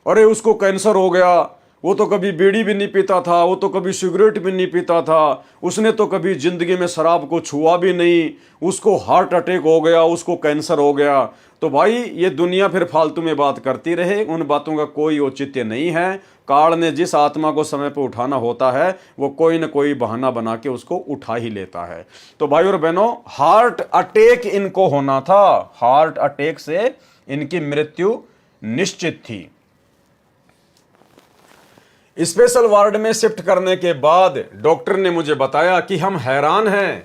अरे उसको कैंसर हो गया, वो तो कभी बीड़ी भी नहीं पीता था, वो तो कभी सिगरेट भी नहीं पीता था, उसने तो कभी जिंदगी में शराब को छुआ भी नहीं, उसको हार्ट अटैक हो गया, उसको कैंसर हो गया। तो भाई ये दुनिया फिर फालतू में बात करती रहे, उन बातों का कोई औचित्य नहीं है। काल ने जिस आत्मा को समय पर उठाना होता है वो कोई न कोई बहाना बना के उसको उठा ही लेता है। तो भाई और बहनों, हार्ट अटैक इनको होना था, हार्ट अटैक से इनकी मृत्यु निश्चित थी। स्पेशल वार्ड में शिफ्ट करने के बाद डॉक्टर ने मुझे बताया कि हम हैरान हैं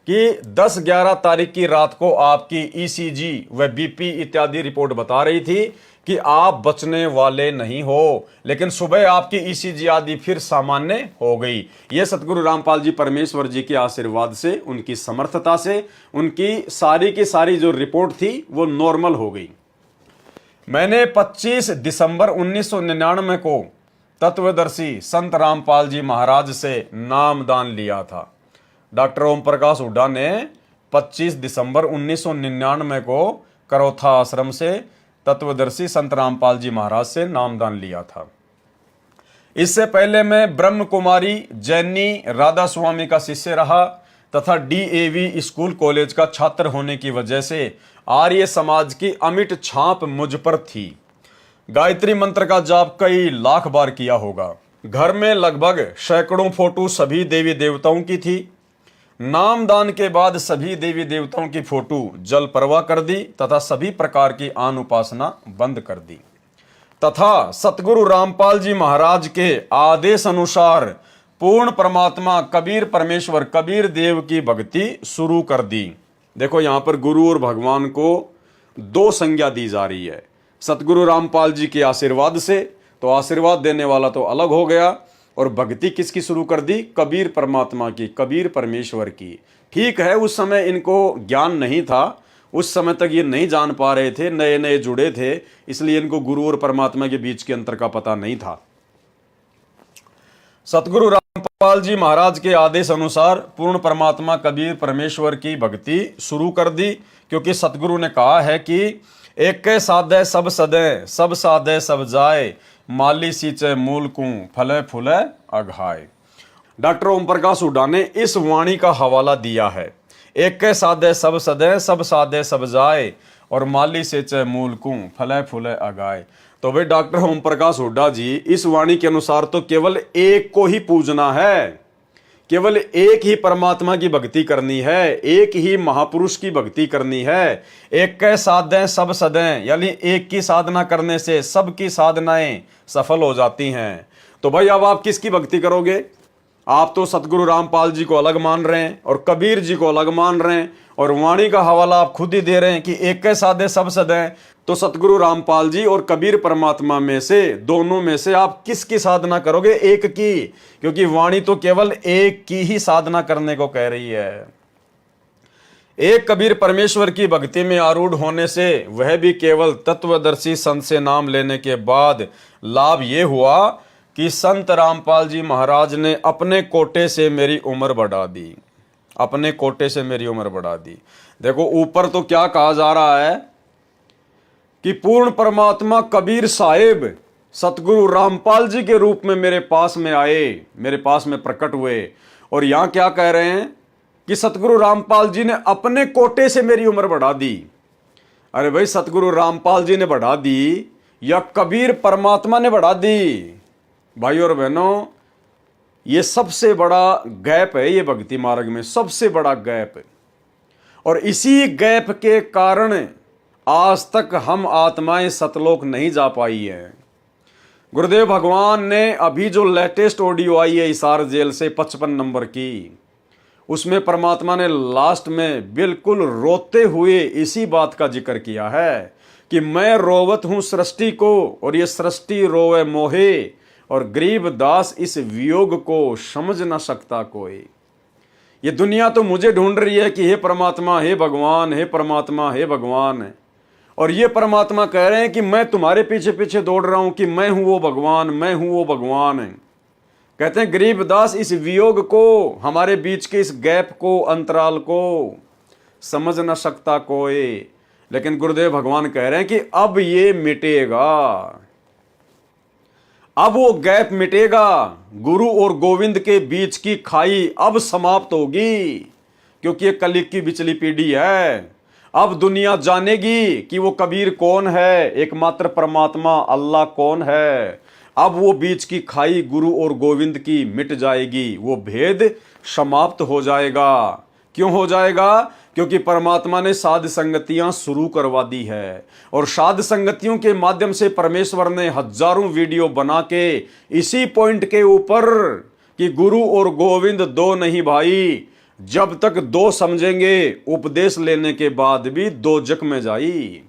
कि 10-11 तारीख की रात को आपकी ईसीजी व बीपी इत्यादि रिपोर्ट बता रही थी कि आप बचने वाले नहीं हो, लेकिन सुबह आपकी ईसीजी आदि फिर सामान्य हो गई। ये सतगुरु रामपाल जी परमेश्वर जी के आशीर्वाद से, उनकी समर्थता से, उनकी सारी की सारी जो रिपोर्ट थी वो नॉर्मल हो गई। मैंने 25 दिसंबर 1999 को तत्वदर्शी संत रामपाल जी महाराज से नामदान लिया था। डॉक्टर ओम प्रकाश हुड्डा ने 25 दिसंबर 1999 को करौथा आश्रम से तत्वदर्शी संत रामपाल जी महाराज से नामदान लिया था। इससे पहले मैं ब्रह्म कुमारी जैनी राधा स्वामी का शिष्य रहा तथा डीएवी स्कूल कॉलेज का छात्र होने की वजह से आर्य समाज की अमिट छाप मुझ पर थी। गायत्री मंत्र का जाप कई लाख बार किया होगा। घर में लगभग सैकड़ों फोटो सभी देवी देवताओं की थी। नामदान के बाद सभी देवी देवताओं की फोटो जल प्रवाह कर दी तथा सभी प्रकार की आन उपासना बंद कर दी तथा सतगुरु रामपाल जी महाराज के आदेश अनुसार पूर्ण परमात्मा कबीर परमेश्वर कबीर देव की भक्ति शुरू कर दी। देखो यहां पर गुरु और भगवान को 2 संज्ञा दी जा रही है। सतगुरु रामपाल जी के आशीर्वाद से, तो आशीर्वाद देने वाला तो अलग हो गया, और भक्ति किसकी शुरू कर दी? कबीर परमात्मा की, कबीर परमेश्वर की। ठीक है, उस समय इनको ज्ञान नहीं था, उस समय तक ये नहीं जान पा रहे थे, नए नए जुड़े थे, इसलिए इनको गुरु और परमात्मा के बीच के अंतर का पता नहीं था। सतगुरु रामपाल जी महाराज के आदेश अनुसार पूर्ण परमात्मा कबीर परमेश्वर की भक्ति शुरू कर दी, क्योंकि सतगुरु ने कहा है कि एक साधे सब सदे, सब साधे सब जाए, माली सींचे मूल को, फले फूले अघाए। डॉक्टर ओम प्रकाश हुड्डा ने इस वाणी का हवाला दिया है, एक साधे सब सदे, सब साधे सब जाए, और माली सींचे मूल को, फले फूले अघाए। तो भाई डॉक्टर ओम प्रकाश हुड्डा जी, इस वाणी के अनुसार तो केवल एक को ही पूजना है, केवल एक ही परमात्मा की भक्ति करनी है, एक ही महापुरुष की भक्ति करनी है। एक के साधें सब सदें, यानी एक की साधना करने से सबकी साधनाएं सफल हो जाती हैं। तो भाई अब आप किसकी भक्ति करोगे? आप तो सतगुरु रामपाल जी को अलग मान रहे हैं और कबीर जी को अलग मान रहे हैं, और वाणी का हवाला आप खुद ही दे रहे हैं कि एक के साधे सब सदें। तो सतगुरु रामपाल जी और कबीर परमात्मा में से, दोनों में से आप किसकी साधना करोगे? एक की, क्योंकि वाणी तो केवल एक की ही साधना करने को कह रही है। एक कबीर परमेश्वर की भक्ति में आरूढ़ होने से, वह भी केवल तत्वदर्शी संत से नाम लेने के बाद लाभ ये हुआ कि संत रामपाल जी महाराज ने अपने कोटे से मेरी उम्र बढ़ा दी। अपने कोटे से मेरी उम्र बढ़ा दी। देखो ऊपर तो क्या कहा जा रहा है कि पूर्ण परमात्मा कबीर साहिब सतगुरु रामपाल जी के रूप में मेरे पास में आए, मेरे पास में प्रकट हुए। और यहां क्या कह रहे हैं कि सतगुरु रामपाल जी ने अपने कोटे से मेरी उम्र बढ़ा दी। अरे भाई, सतगुरु रामपाल जी ने बढ़ा दी या कबीर परमात्मा ने बढ़ा दी? भाई और बहनों, ये सबसे बड़ा गैप है, ये भक्ति मार्ग में सबसे बड़ा गैप है। और इसी गैप के कारण आज तक हम आत्माएं सतलोक नहीं जा पाई हैं। गुरुदेव भगवान ने अभी जो लेटेस्ट ऑडियो आई है हिसार जेल से 55 नंबर की, उसमें परमात्मा ने लास्ट में बिल्कुल रोते हुए इसी बात का जिक्र किया है कि मैं रोवत हूं सृष्टि को और ये सृष्टि रोवे मोहे, और गरीब दास इस वियोग को समझ न सकता कोई। ये दुनिया तो मुझे ढूंढ रही है कि हे परमात्मा, हे भगवान, हे परमात्मा, हे भगवान। और ये परमात्मा कह रहे हैं कि मैं तुम्हारे पीछे पीछे दौड़ रहा हूं कि मैं हूं वो भगवान, मैं हूं वो भगवान। कहते हैं गरीब दास इस वियोग को, हमारे बीच के इस गैप को, अंतराल को समझ न सकता कोई। लेकिन गुरुदेव भगवान कह रहे हैं कि अब ये मिटेगा, अब वो गैप मिटेगा। गुरु और गोविंद के बीच की खाई अब समाप्त होगी, क्योंकि ये कलयुग की बिचली पीढ़ी है। अब दुनिया जानेगी कि वो कबीर कौन है, एकमात्र परमात्मा अल्लाह कौन है। अब वो बीच की खाई गुरु और गोविंद की मिट जाएगी, वो भेद समाप्त हो जाएगा। क्यों हो जाएगा? क्योंकि परमात्मा ने साध संगतियां शुरू करवा दी है, और साध संगतियों के माध्यम से परमेश्वर ने हजारों वीडियो बना के इसी पॉइंट के ऊपर कि गुरु और गोविंद दो नहीं भाई, जब तक दो समझेंगे उपदेश लेने के बाद भी दो जक में जाई।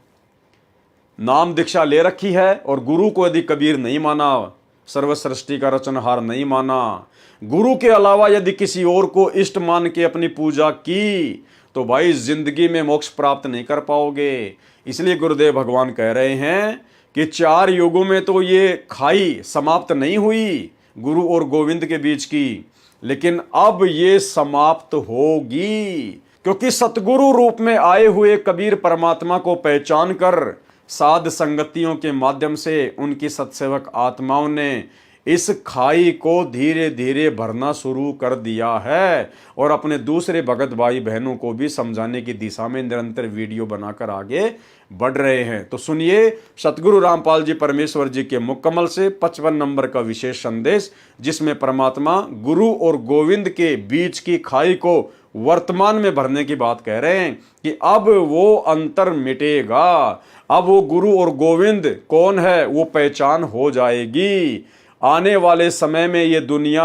नाम दीक्षा ले रखी है और गुरु को यदि कबीर नहीं माना, सर्व सृष्टि का रचनहार नहीं माना, गुरु के अलावा यदि किसी और को इष्ट मान के अपनी पूजा की, तो भाई जिंदगी में मोक्ष प्राप्त नहीं कर पाओगे। इसलिए गुरुदेव भगवान कह रहे हैं कि 4 युगों में तो ये खाई समाप्त नहीं हुई गुरु और गोविंद के बीच की, लेकिन अब ये समाप्त होगी, क्योंकि सतगुरु रूप में आए हुए कबीर परमात्मा को पहचान कर साध संगतियों के माध्यम से उनकी सत्सेवक आत्माओं ने इस खाई को धीरे धीरे भरना शुरू कर दिया है, और अपने दूसरे भगत भाई बहनों को भी समझाने की दिशा में निरंतर वीडियो बनाकर आगे बढ़ रहे हैं। तो सुनिए सतगुरु रामपाल जी परमेश्वर जी के मुकम्मल से 55 नंबर का विशेष संदेश, जिसमें परमात्मा गुरु और गोविंद के बीच की खाई को वर्तमान में भरने की बात कह रहे हैं कि अब वो अंतर मिटेगा। अब वो गुरु और गोविंद कौन है वो पहचान हो जाएगी। आने वाले समय में ये दुनिया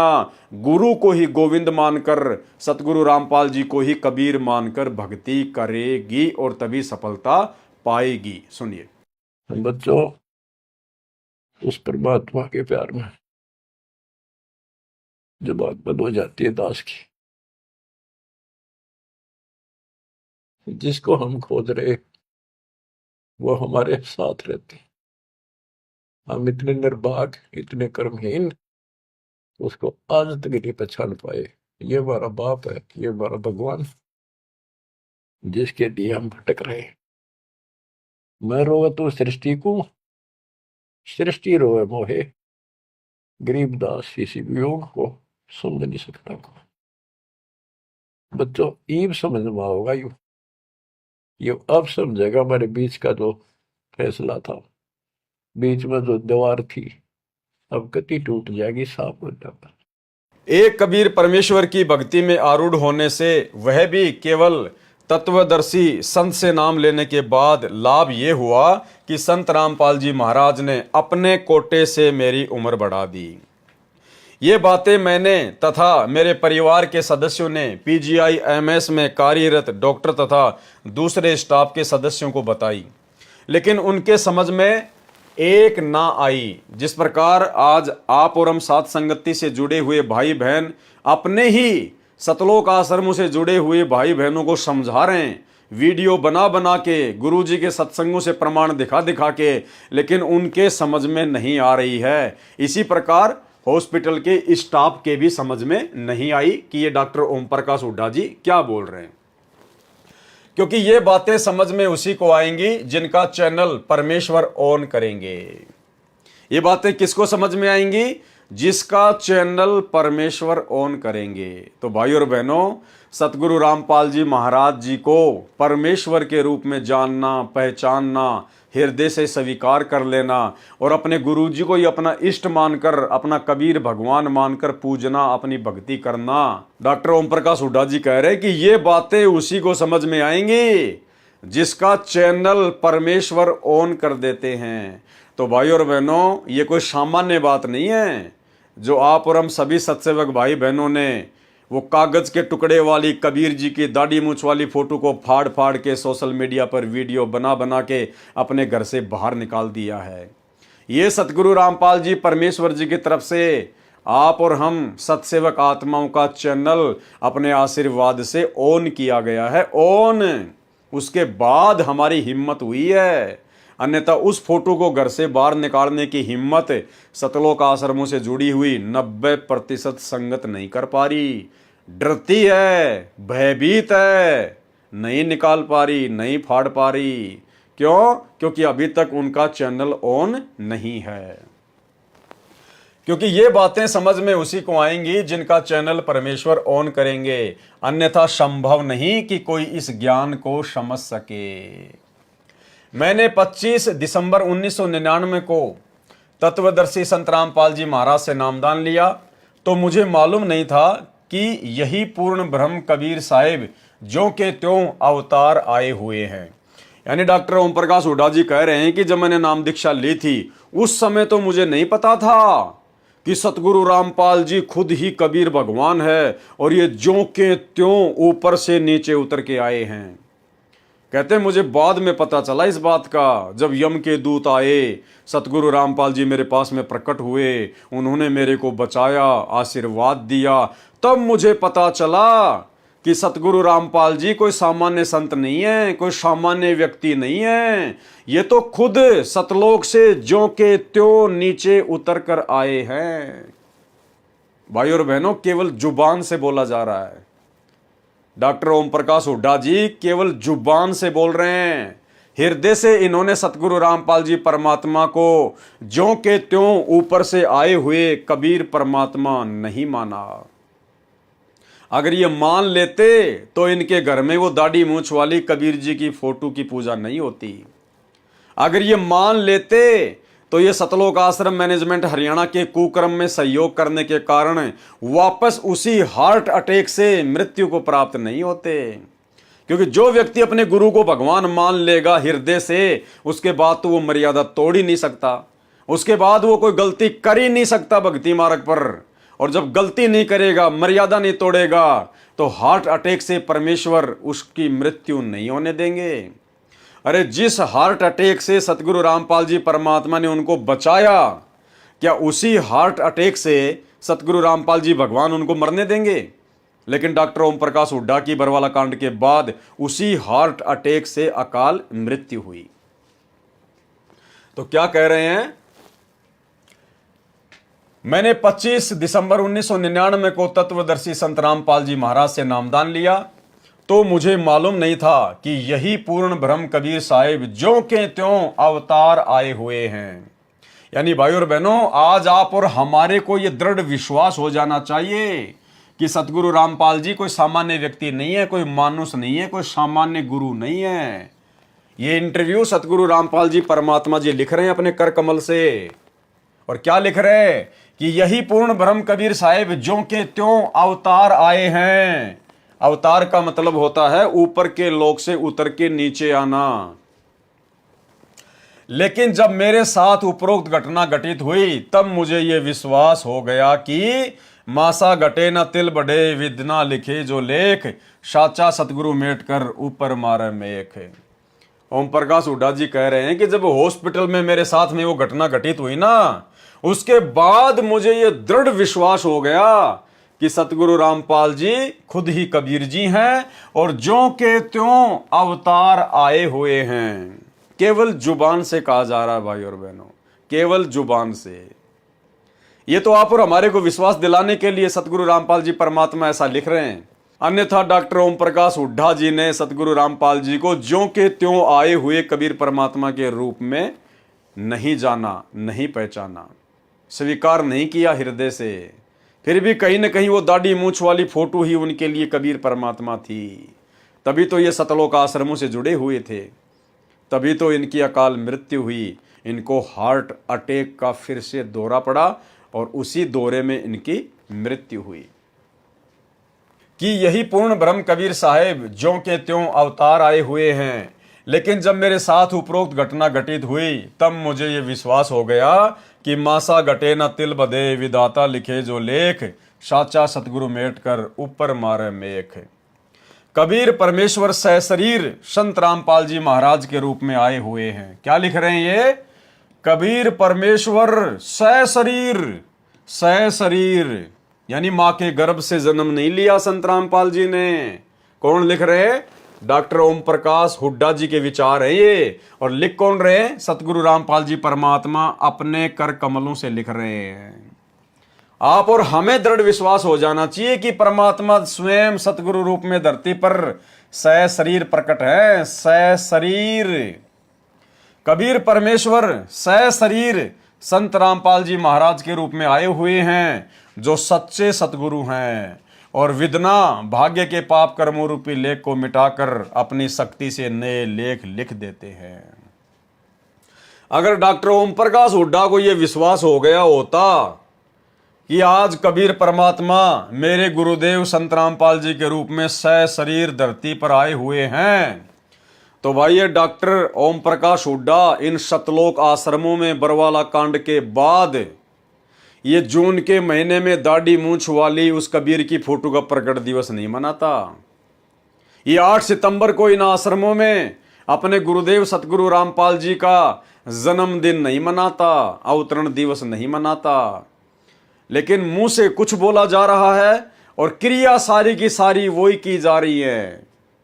गुरु को ही गोविंद मानकर, सतगुरु रामपाल जी को ही कबीर मानकर भक्ति करेगी और तभी सफलता पाएगी। सुनिए बच्चों, उस परमात्मा के प्यार में जब बात बंद हो जाती है दास की, जिसको हम खोज रहे वो हमारे साथ रहते, हम इतने निर्भाग, इतने कर्महीन, उसको आज तक नहीं पहचान पाए। ये हमारा बाप है, ये हमारा भगवान, जिसके लिए हम भटक रहे। मैं रोवे तो सृष्टि को, सृष्टि रोवे मोहे, गरीब दास इसी वियोग को समझ नहीं सकता। बच्चों, ईब समझ में होगा ये अब समझेगा। हमारे बीच का जो फैसला था, बीच में जो दीवार थी, अब गति टूट जाएगी, साफ हो जाएगा। एक कबीर परमेश्वर की भक्ति में आरूढ़ होने से, वह भी केवल तत्वदर्शी संत से नाम लेने के बाद लाभ ये हुआ कि संत रामपाल जी महाराज ने अपने कोटे से मेरी उम्र बढ़ा दी। ये बातें मैंने तथा मेरे परिवार के सदस्यों ने PGI MS में कार्यरत डॉक्टर तथा दूसरे स्टाफ के सदस्यों को बताई। लेकिन उनके समझ में एक ना आई। जिस प्रकार आज आप और हम साथ संगति से जुड़े हुए भाई बहन अपने ही सतलोक आश्रमों से जुड़े हुए भाई बहनों को समझा रहे हैं, वीडियो बना बना के, गुरु जी के सत्संगों से प्रमाण दिखा दिखा के, लेकिन उनके समझ में नहीं आ रही है। इसी प्रकार हॉस्पिटल के स्टाफ के भी समझ में नहीं आई कि ये डॉक्टर ओम प्रकाश हुड्डा जी क्या बोल रहे हैं, क्योंकि ये बातें समझ में उसी को आएंगी जिनका चैनल परमेश्वर ऑन करेंगे। ये बातें किसको समझ में आएंगी? जिसका चैनल परमेश्वर ऑन करेंगे। तो भाई और बहनों, सतगुरु रामपाल जी महाराज जी को परमेश्वर के रूप में जानना, पहचानना, हृदय से स्वीकार कर लेना और अपने गुरु जी को ही अपना इष्ट मानकर, अपना कबीर भगवान मानकर पूजना, अपनी भक्ति करना। डॉक्टर ओम प्रकाश हुड्डा जी कह रहे हैं कि ये बातें उसी को समझ में आएंगी जिसका चैनल परमेश्वर ऑन कर देते हैं। तो भाई और बहनों, ये कोई सामान्य बात नहीं है जो आप और हम सभी सत्सेवक भाई बहनों ने वो कागज के टुकड़े वाली कबीर जी की दाढ़ी मूंछ वाली फोटो को फाड़ फाड़ के सोशल मीडिया पर वीडियो बना बना के अपने घर से बाहर निकाल दिया है। ये सतगुरु रामपाल जी परमेश्वर जी की तरफ से आप और हम सत्सेवक आत्माओं का चैनल अपने आशीर्वाद से ऑन किया गया है, ऑन। उसके बाद हमारी हिम्मत हुई है, अन्यथा उस फोटो को घर से बाहर निकालने की हिम्मत सतलोक आश्रमों से जुड़ी हुई 90% संगत नहीं कर पा रही। डरती है, भयभीत है, नहीं निकाल पा रही, नहीं फाड़ पा रही। क्यों? क्योंकि अभी तक उनका चैनल ऑन नहीं है। क्योंकि ये बातें समझ में उसी को आएंगी जिनका चैनल परमेश्वर ऑन करेंगे, अन्यथा संभव नहीं कि कोई इस ज्ञान को समझ सके। मैंने 25 दिसंबर 1999 को तत्वदर्शी संत रामपाल जी महाराज से नामदान लिया, तो मुझे मालूम नहीं था कि यही पूर्ण ब्रह्म कबीर साहिब ज्यों के त्यों अवतार आए हुए हैं। यानी डॉक्टर ओम प्रकाश हुड्डा जी कह रहे हैं कि जब मैंने नाम दीक्षा ली थी उस समय तो मुझे नहीं पता था कि सतगुरु रामपाल जी खुद ही कबीर भगवान है और ये ज्यों के त्यों ऊपर से नीचे उतर के आए हैं। कहते मुझे बाद में पता चला इस बात का, जब यम के दूत आए, सतगुरु रामपाल जी मेरे पास में प्रकट हुए, उन्होंने मेरे को बचाया, आशीर्वाद दिया, तब मुझे पता चला कि सतगुरु रामपाल जी कोई सामान्य संत नहीं है, कोई सामान्य व्यक्ति नहीं है। ये तो खुद सतलोक से ज्यों के त्यों नीचे उतर कर आए हैं। भाई और बहनों, केवल जुबान से बोला जा रहा है। डॉक्टर ओम प्रकाश हुड्डा जी केवल जुबान से बोल रहे हैं, हृदय से इन्होंने सतगुरु रामपाल जी परमात्मा को ज्यों के त्यों ऊपर से आए हुए कबीर परमात्मा नहीं माना। अगर ये मान लेते तो इनके घर में वो दाढ़ी मूंछ वाली कबीर जी की फोटो की पूजा नहीं होती। अगर ये मान लेते तो ये सतलोक आश्रम मैनेजमेंट हरियाणा के कुकर्म में सहयोग करने के कारण वापस उसी हार्ट अटैक से मृत्यु को प्राप्त नहीं होते। क्योंकि जो व्यक्ति अपने गुरु को भगवान मान लेगा हृदय से, उसके बाद तो वो मर्यादा तोड़ ही नहीं सकता, उसके बाद वो कोई गलती कर ही नहीं सकता भक्ति मार्ग पर। और जब गलती नहीं करेगा, मर्यादा नहीं तोड़ेगा, तो हार्ट अटैक से परमेश्वर उसकी मृत्यु नहीं होने देंगे। अरे जिस हार्ट अटैक से सतगुरु रामपाल जी परमात्मा ने उनको बचाया, क्या उसी हार्ट अटैक से सतगुरु रामपाल जी भगवान उनको मरने देंगे? लेकिन डॉक्टर ओम प्रकाश हुड्डा की बरवाला कांड के बाद उसी हार्ट अटैक से अकाल मृत्यु हुई। तो क्या कह रहे हैं? मैंने 25 दिसंबर 1999 को तत्वदर्शी संत रामपाल जी महाराज से नामदान लिया, तो मुझे मालूम नहीं था कि यही पूर्ण ब्रह्म कबीर साहिब ज्यों के त्यों अवतार आए हुए हैं। यानी भाई और बहनों, आज आप और हमारे को यह दृढ़ विश्वास हो जाना चाहिए कि सतगुरु रामपाल जी कोई सामान्य व्यक्ति नहीं है, कोई मानुष नहीं है, कोई सामान्य गुरु नहीं है। ये इंटरव्यू सतगुरु रामपाल जी परमात्मा जी लिख रहे हैं अपने कर कमल से। और क्या लिख रहे हैं? कि यही पूर्ण ब्रह्म कबीर साहिब ज्यों के त्यों अवतार आए हैं। अवतार का मतलब होता है ऊपर के लोक से उतर के नीचे आना। लेकिन जब मेरे साथ उपरोक्त घटना घटित हुई, तब मुझे यह विश्वास हो गया कि मासा घटे न तिल बढ़े, विद्ना लिखे जो लेख, साचा सतगुरु मेट कर ऊपर मारे मेख। ओम प्रकाश हुड्डा जी कह रहे हैं कि जब हॉस्पिटल में मेरे साथ में वो घटना घटित हुई ना, उसके बाद मुझे ये दृढ़ विश्वास हो गया कि सतगुरु रामपाल जी खुद ही कबीर जी हैं और ज्यों के त्यों अवतार आए हुए हैं। केवल जुबान से कहा जा रहा है भाई और बहनों, केवल जुबान से। ये तो आप और हमारे को विश्वास दिलाने के लिए सतगुरु रामपाल जी परमात्मा ऐसा लिख रहे हैं। अन्यथा डॉक्टर ओम प्रकाश हुड्डा जी ने सतगुरु रामपाल जी को ज्यों के त्यों आए हुए कबीर परमात्मा के रूप में नहीं जाना, नहीं पहचाना, स्वीकार नहीं किया हृदय से। फिर भी कहीं ना कहीं वो दाढ़ी मूंछ वाली फोटो ही उनके लिए कबीर परमात्मा थी। तभी तो ये सतलोक आश्रमों से जुड़े हुए थे, तभी तो इनकी अकाल मृत्यु हुई। इनको हार्ट अटैक का फिर से दौरा पड़ा और उसी दौरे में इनकी मृत्यु हुई। कि यही पूर्ण ब्रह्म कबीर साहेब ज्यों के त्यों अवतार आए हुए हैं। लेकिन जब मेरे साथ उपरोक्त घटना घटित हुई तब मुझे ये विश्वास हो गया कि मासा घटे न तिल बदे, विधाता लिखे जो लेख, साचा सतगुरु मेट कर ऊपर मारे मेख। कबीर परमेश्वर सहशरीर संत रामपाल जी महाराज के रूप में आए हुए हैं। क्या लिख रहे हैं ये? कबीर परमेश्वर सहशरीर, सहशरीर यानी मां के गर्भ से जन्म नहीं लिया संत रामपाल जी ने। कौन लिख रहे हैं? डॉक्टर ओम प्रकाश हुड्डा जी के विचार है ये। और लिख कौन रहे हैं? सतगुरु रामपाल जी परमात्मा अपने कर कमलों से लिख रहे हैं। आप और हमें दृढ़ विश्वास हो जाना चाहिए कि परमात्मा स्वयं सतगुरु रूप में धरती पर सहशरीर प्रकट है। सहशरीर कबीर परमेश्वर सहशरीर संत रामपाल जी महाराज के रूप में आए हुए हैं, जो सच्चे सतगुरु हैं और विदना भाग्य के पाप कर्मों रूपी लेख को मिटाकर अपनी शक्ति से नए लेख लिख देते हैं। अगर डॉक्टर ओम प्रकाश हुड्डा को यह विश्वास हो गया होता कि आज कबीर परमात्मा मेरे गुरुदेव संत रामपाल जी के रूप में सहशरीर धरती पर आए हुए हैं, तो भाई ये डॉक्टर ओम प्रकाश हुड्डा इन सतलोक आश्रमों में बरवाला कांड के बाद ये जून के महीने में दाढ़ी मूंछ वाली उस कबीर की फोटो का प्रकट दिवस नहीं मनाता। ये 8 सितंबर को इन आश्रमों में अपने गुरुदेव सतगुरु रामपाल जी का जन्मदिन नहीं मनाता, अवतरण दिवस नहीं मनाता। लेकिन मुंह से कुछ बोला जा रहा है और क्रिया सारी की सारी वही की जा रही है।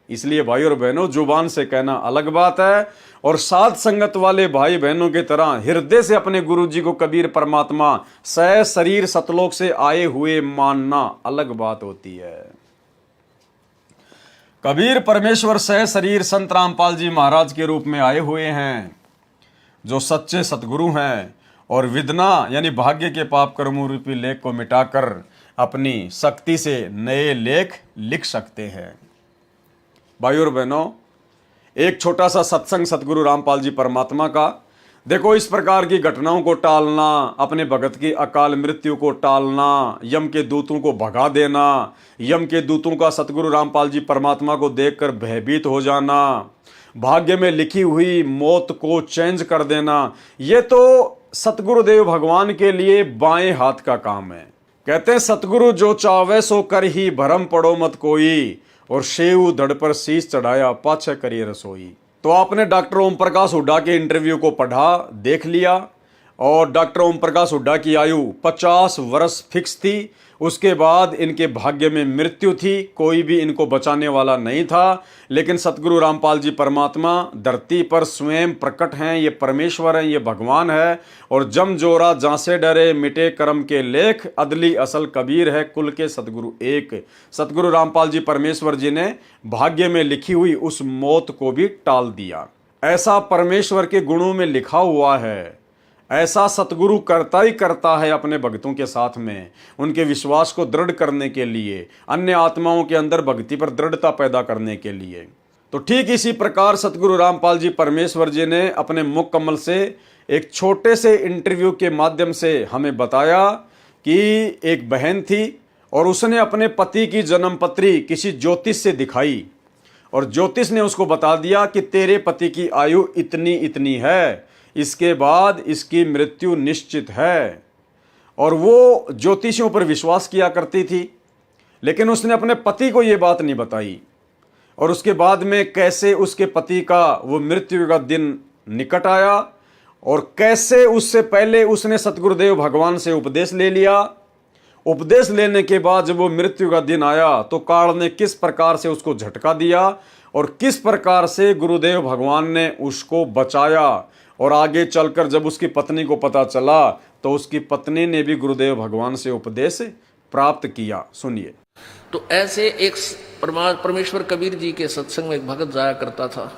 इसलिए भाई और बहनों, जुबान से कहना अलग बात है और साध संगत वाले भाई बहनों की तरह हृदय से अपने गुरु जी को कबीर परमात्मा सहशरीर सतलोक से आए हुए मानना अलग बात होती है। कबीर परमेश्वर सहशरीर संत रामपाल जी महाराज के रूप में आए हुए हैं, जो सच्चे सतगुरु हैं और विदना यानी भाग्य के पाप कर्मों रूपी लेख को मिटाकर अपनी शक्ति से नए लेख लिख सकते हैं। भाई और बहनों, एक छोटा सा सत्संग सतगुरु रामपाल जी परमात्मा का। देखो, इस प्रकार की घटनाओं को टालना, अपने भगत की अकाल मृत्यु को टालना, यम के दूतों को भगा देना, यम के दूतों का सतगुरु रामपाल जी परमात्मा को देखकर भयभीत हो जाना, भाग्य में लिखी हुई मौत को चेंज कर देना, ये तो सतगुरुदेव भगवान के लिए बाएं हाथ का काम है। कहते हैं सतगुरु जो चावे सो कर ही भरम पड़ो मत कोई, और शेव धड़ पर शीश चढ़ाया पाछे करिए रसोई। तो आपने डॉक्टर ओम प्रकाश हुड्डा के इंटरव्यू को पढ़ा, देख लिया, और डॉक्टर ओम प्रकाश हुड्डा की आयु 50 वर्ष फिक्स थी। उसके बाद इनके भाग्य में मृत्यु थी, कोई भी इनको बचाने वाला नहीं था। लेकिन सतगुरु रामपाल जी परमात्मा धरती पर स्वयं प्रकट हैं, ये परमेश्वर हैं, ये भगवान है। और जम जोरा जांसे डरे मिटे कर्म के लेख, अदली असल कबीर है कुल के सतगुरु एक। सतगुरु रामपाल जी परमेश्वर जी ने भाग्य में लिखी हुई उस मौत को भी टाल दिया। ऐसा परमेश्वर के गुणों में लिखा हुआ है। ऐसा सतगुरु करता ही करता है अपने भक्तों के साथ में, उनके विश्वास को दृढ़ करने के लिए, अन्य आत्माओं के अंदर भक्ति पर दृढ़ता पैदा करने के लिए। तो ठीक इसी प्रकार सतगुरु रामपाल जी परमेश्वर जी ने अपने मुख कमल से एक छोटे से इंटरव्यू के माध्यम से हमें बताया कि एक बहन थी और उसने अपने पति की जन्मपत्री किसी ज्योतिष से दिखाई, और ज्योतिष ने उसको बता दिया कि तेरे पति की आयु इतनी इतनी है, इसके बाद इसकी मृत्यु निश्चित है। और वो ज्योतिषियों पर विश्वास किया करती थी, लेकिन उसने अपने पति को यह बात नहीं बताई। और उसके बाद में कैसे उसके पति का वो मृत्यु का दिन निकट आया और कैसे उससे पहले उसने सतगुरुदेव भगवान से उपदेश ले लिया। उपदेश लेने के बाद जब वो मृत्यु का दिन आया तो काल ने किस प्रकार से उसको झटका दिया और किस प्रकार से गुरुदेव भगवान ने उसको बचाया। और आगे चलकर जब उसकी पत्नी को पता चला तो उसकी पत्नी ने भी गुरुदेव भगवान से उपदेश प्राप्त किया। सुनिए। तो ऐसे एक परमेश्वर कबीर जी के सत्संग में एक भगत जाया करता था।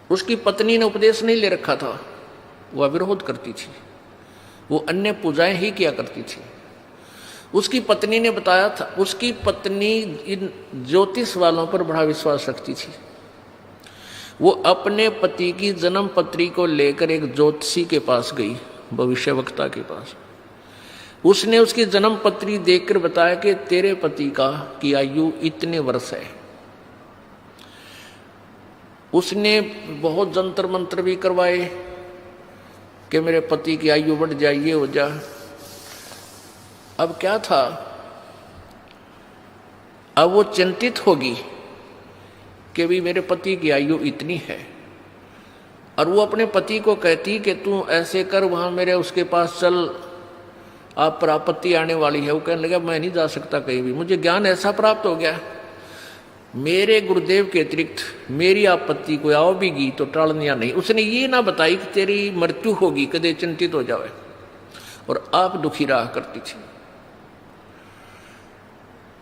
उसकी पत्नी ने उपदेश नहीं ले रखा था, वह विरोध करती थी, वो अन्य पूजाएं ही किया करती थी। उसकी पत्नी ने बताया था, उसकी पत्नी इन ज्योतिष वालों पर बड़ा विश्वास रखती थी। वो अपने पति की जन्म पत्री को लेकर एक ज्योतिषी के पास गई, भविष्यवक्ता के पास। उसने उसकी जन्म पत्री देखकर बताया कि तेरे पति की आयु इतने वर्ष है। उसने बहुत जंतर मंत्र भी करवाए कि मेरे पति की आयु बढ़ जाए, ये हो जाए। अब क्या था, अब वो चिंतित होगी कि भी मेरे पति की आयु इतनी है, और वो अपने पति को कहती कि तू ऐसे कर, वहां मेरे उसके पास चल, आप पर आपत्ति आने वाली है। वो कहने लगा मैं नहीं जा सकता कहीं भी, मुझे ज्ञान ऐसा प्राप्त हो गया, मेरे गुरुदेव के अतिरिक्त मेरी आपत्ति कोई आओ भी गी तो टालनिया नहीं। उसने ये ना बताई कि तेरी मृत्यु होगी, कदे चिंतित हो जावे, और आप दुखी रहा करती थी।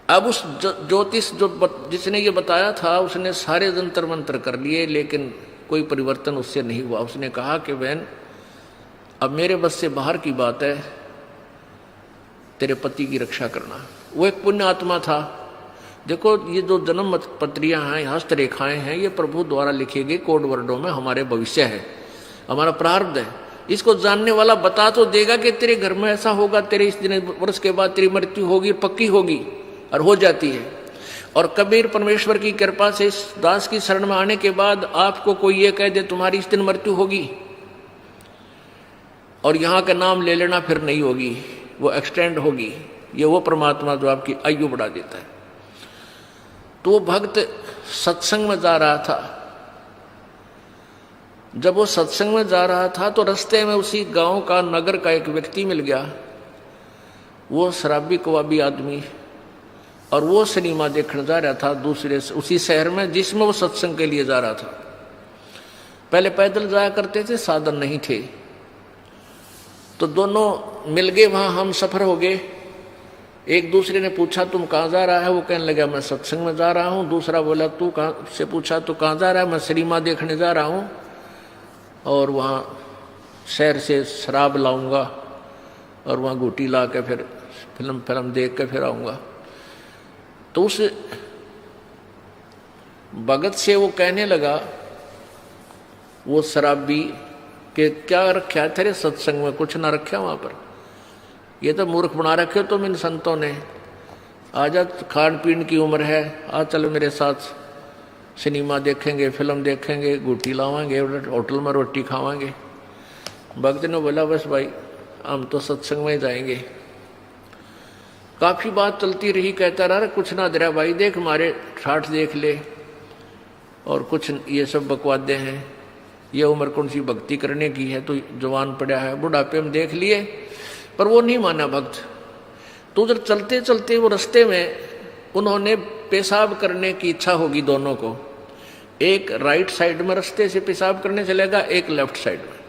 अब उस ज्योतिष जिसने ये बताया था उसने सारे जंतर मंत्र कर लिए, लेकिन कोई परिवर्तन उससे नहीं हुआ। उसने कहा कि बहन अब मेरे बस से बाहर की बात है, तेरे पति की रक्षा करना। वो एक पुण्य आत्मा था। देखो ये जो जन्म पत्रियां हैं, हस्तरेखाएं हैं, ये प्रभु द्वारा लिखे गए कोड वर्डों में हमारे भविष्य है, हमारा प्रारब्ध है। इसको जानने वाला बता तो देगा कि तेरे घर में ऐसा होगा, तेरे इस दिन वर्ष के बाद तेरी मृत्यु होगी, पक्की होगी, और हो जाती है। और कबीर परमेश्वर की कृपा से इस दास की शरण में आने के बाद आपको कोई ये कह दे तुम्हारी इस दिन मृत्यु होगी, और यहाँ का नाम ले लेना फिर नहीं होगी, वो एक्सटेंड होगी। ये वो परमात्मा जो आपकी आयु बढ़ा देता है। तो वो भक्त सत्संग में जा रहा था। जब वो सत्संग में जा रहा था तो रास्ते में उसी गांव का, नगर का एक व्यक्ति मिल गया। वो शराबी कबाबी आदमी, और वो सिनेमा देखने जा रहा था दूसरे उसी शहर में जिसमें वो सत्संग के लिए जा रहा था। पहले पैदल जाया करते थे, साधन नहीं थे, तो दोनों मिल गए, वहां हम सफर हो गए। एक दूसरे ने पूछा तुम कहाँ जा रहा है, वो कहने लगा मैं सत्संग में जा रहा हूँ। दूसरा बोला तू कहाँ से, पूछा तो कहाँ जा रहा है, मैं सिनेमा देखने जा रहा हूँ, और वहाँ शहर से शराब लाऊंगा और वहाँ घूटी ला के फिर फिल्म देख के फिर आऊँगा। तो उस भगत से वो कहने लगा, वो शराबी, कि क्या रखा है तेरे सत्संग में, कुछ ना रखा वहाँ पर, ये तो मूर्ख बना रखे हो तुम इन संतों ने। आजा, खान पीन की उम्र है, आ चल मेरे साथ सिनेमा देखेंगे, फिल्म देखेंगे, घूटी लावांगे, होटल में रोटी खावांगे। भक्त ने बोला बस भाई हम तो सत्संग में जाएंगे। काफी बात चलती रही, कहता रहा कुछ ना दे भाई, देख हमारे ठाठ देख ले, और कुछ ये सब बकवादे हैं, ये उम्र कौन सी भक्ति करने की है, तो जवान पड़ा है, बुढ़ापे में देख लिए। पर वो नहीं माना भक्त। तो उधर चलते चलते वो रास्ते में उन्होंने पेशाब करने की इच्छा होगी दोनों को। एक राइट साइड में रास्ते से पेशाब करने चलेगा, एक लेफ्ट साइड में।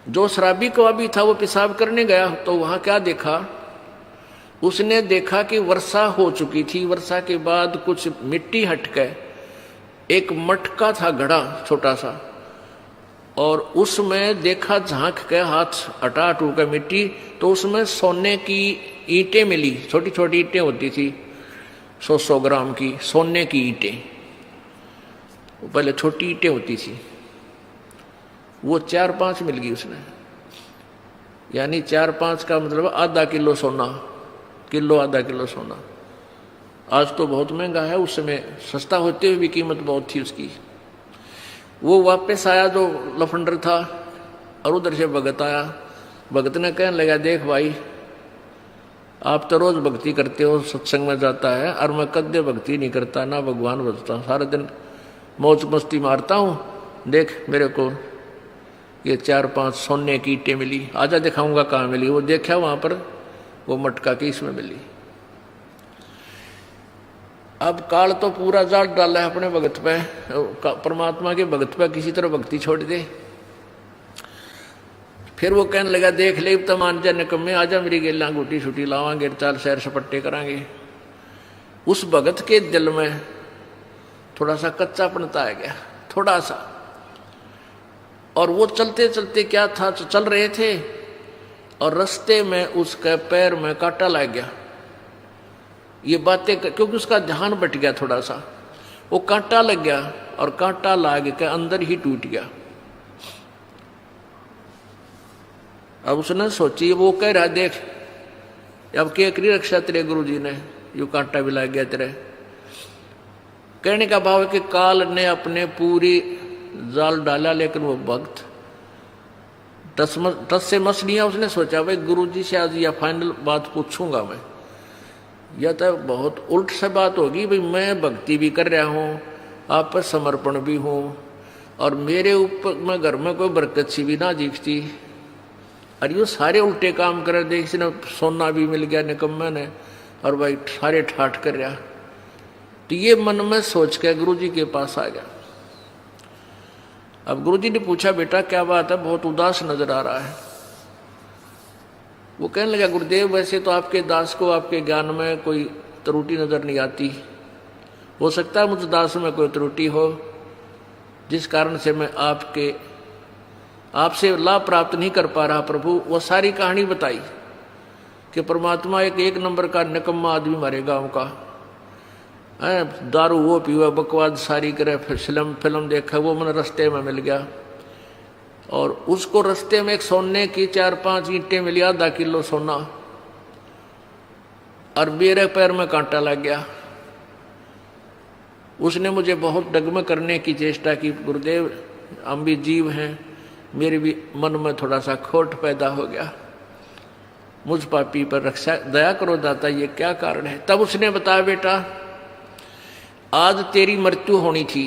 जो शराबी कबाबी था वो पेशाब करने गया तो वहां क्या देखा, उसने देखा कि वर्षा हो चुकी थी। वर्षा के बाद कुछ मिट्टी हटके एक मटका था, घड़ा छोटा सा, और उसमें देखा झांक के हाथ हटा हटू के मिट्टी, तो उसमें सोने की ईंटें मिली। छोटी छोटी ईंटें होती थी, 100-100 ग्राम की सोने की ईंटें। पहले छोटी ईंटें होती थी, वो 4-5 मिल गई उसने। यानी 4-5 का मतलब आधा किलो सोना, किलो आधा किलो सोना। आज तो बहुत महंगा है, उस समय सस्ता होते हुए भी कीमत बहुत थी उसकी। वो वापस आया जो लफंडर था, और उधर से भगत आया। भगत ने कहने लगा देख भाई आप तो रोज भक्ति करते हो, सत्संग में जाता है, और मैं कद्य भक्ति नहीं करता, ना भगवान बचता हूँ, सारा दिन मौज मस्ती मारता हूँ। देख मेरे को ये 4-5 सोने की ईंटें मिली, आजा दिखाऊंगा कहाँ मिली। वो देखा वहां पर, वो मटका की इसमें मिली। अब काल तो पूरा जाल डाला है अपने भगत पे, परमात्मा के भगत पे किसी तरह भक्ति छोड़ दे। फिर वो कहने लगा, देख ले तो मान जा निकम्मे, आजा मेरी गेला गुटी छुटी लावांगे, चाल सैर सपट्टे करांगे। उस भगत के दिल में थोड़ा सा कच्चापनता आ गया, थोड़ा सा। और वो चलते चलते क्या था, चल रहे थे और रास्ते में उसके पैर में कांटा लग गया। ये बातें क्योंकि उसका ध्यान बट गया थोड़ा सा, वो कांटा लग गया और कांटा लाग के अंदर ही टूट गया। अब उसने सोची, वो कह रहा देख अब क्या करी रक्षा तेरे गुरुजी ने, यू कांटा भी लग गया तेरे। कहने का भाव है कि काल ने अपने पूरी जाल डाला, लेकिन वो भक्त 10 से मस लिया। उसने सोचा भाई गुरुजी से आज या फाइनल बात पूछूंगा मैं, या तो बहुत उल्ट से बात होगी। भाई मैं भक्ति भी कर रहा हूँ, आप पर समर्पण भी हूँ, और मेरे ऊपर मैं घर में कोई बरकत सी भी ना दिखती, और ये सारे उल्टे काम कर रहे। देख ने सोना भी मिल गया निकम्मे ने, और भाई सारे ठाठ कर रहा। तो ये मन में सोच के गुरुजी के पास आ गया। अब गुरुजी ने पूछा, बेटा क्या बात है, बहुत उदास नजर आ रहा है। वो कहने लगा, गुरुदेव वैसे तो आपके दास को आपके ज्ञान में कोई त्रुटि नजर नहीं आती, हो सकता है मुझ दास में कोई त्रुटि हो जिस कारण से मैं आपसे लाभ प्राप्त नहीं कर पा रहा। प्रभु वो सारी कहानी बताई कि परमात्मा एक नंबर का निकम्मा आदमी हमारे गांव का है, दारू वो पीवा, बकवाद सारी करे, फिल्म देखा, वो मैंने रास्ते में मिल गया, और उसको रास्ते में एक सोने की 4-5 ईंटें मिली, आधा किलो सोना, और मेरे पैर में कांटा लग गया। उसने मुझे बहुत डगमग करने की चेष्टा की, गुरुदेव हम भी जीव हैं, मेरे भी मन में थोड़ा सा खोट पैदा हो गया, मुझ पापी पर रक्षा दया करो दाता, ये क्या कारण है। तब उसने बताया, बेटा आज तेरी मृत्यु होनी थी,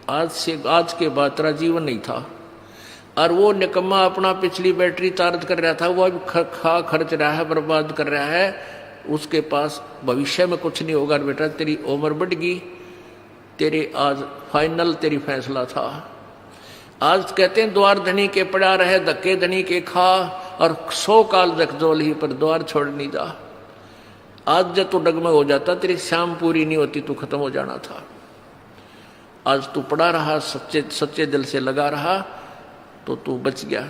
आज के बाद तेरा जीवन नहीं था, और वो निकम्मा अपना पिछली बैटरी चार्ज कर रहा था, वो अभी खर्च रहा है, बर्बाद कर रहा है, उसके पास भविष्य में कुछ नहीं होगा। बेटा तेरी उम्र बढ़ गई, तेरे आज फाइनल तेरी फैसला था। आज कहते हैं द्वार धनी के पड़ा रहे, धक्के धनी के खा, और 100 काल जगजोल ही पर द्वार छोड़ नहीं जा। आज जब तू डगमग हो जाता, तेरी शाम पूरी नहीं होती, तू खत्म हो जाना था। आज तू पड़ा रहा, सच्चे दिल से लगा रहा, तो तू बच गया।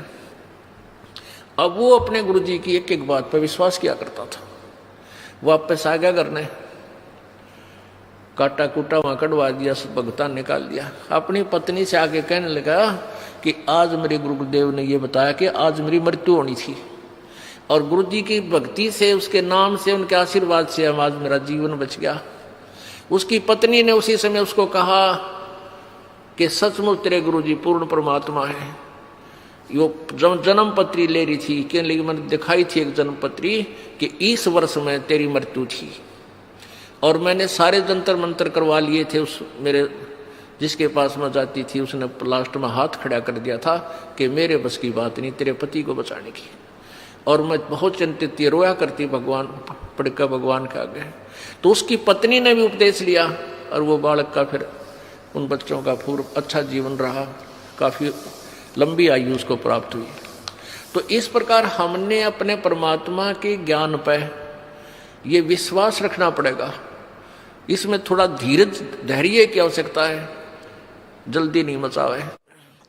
अब वो अपने गुरुजी की एक एक बात पर विश्वास किया करता था। वापस आ गया घर ने, काटा कूटा वहां कटवा दिया, भगतान निकाल दिया। अपनी पत्नी से आके कहने लगा कि आज मेरे गुरुदेव ने ये बताया कि आज मेरी मृत्यु होनी थी, और गुरुजी की भक्ति से, उसके नाम से, उनके आशीर्वाद से आज मेरा जीवन बच गया। उसकी पत्नी ने उसी समय उसको कहा कि सचमुच तेरे गुरुजी पूर्ण परमात्मा है। यो जन्म पत्री ले रही थी, कहने लगी मैंने दिखाई थी एक जन्म पत्री कि इस वर्ष में तेरी मृत्यु थी, और मैंने सारे जंतर मंत्र करवा लिए थे। उस मेरे जिसके पास मैं जाती थी, उसने लास्ट में हाथ खड़ा कर दिया था कि मेरे बस की बात नहीं तेरे पति को बचाने की, और मैं बहुत चिंतित थी, रोया करती भगवान पड़कर भगवान के आगे। तो उसकी पत्नी ने भी उपदेश लिया, और वो बालक का फिर उन बच्चों का पूर्व अच्छा जीवन रहा, काफ़ी लंबी आयु उसको प्राप्त हुई। तो इस प्रकार हमने अपने परमात्मा के ज्ञान पर ये विश्वास रखना पड़ेगा। इसमें थोड़ा धीरज धैर्य की आवश्यकता है, जल्दी नहीं मचावे।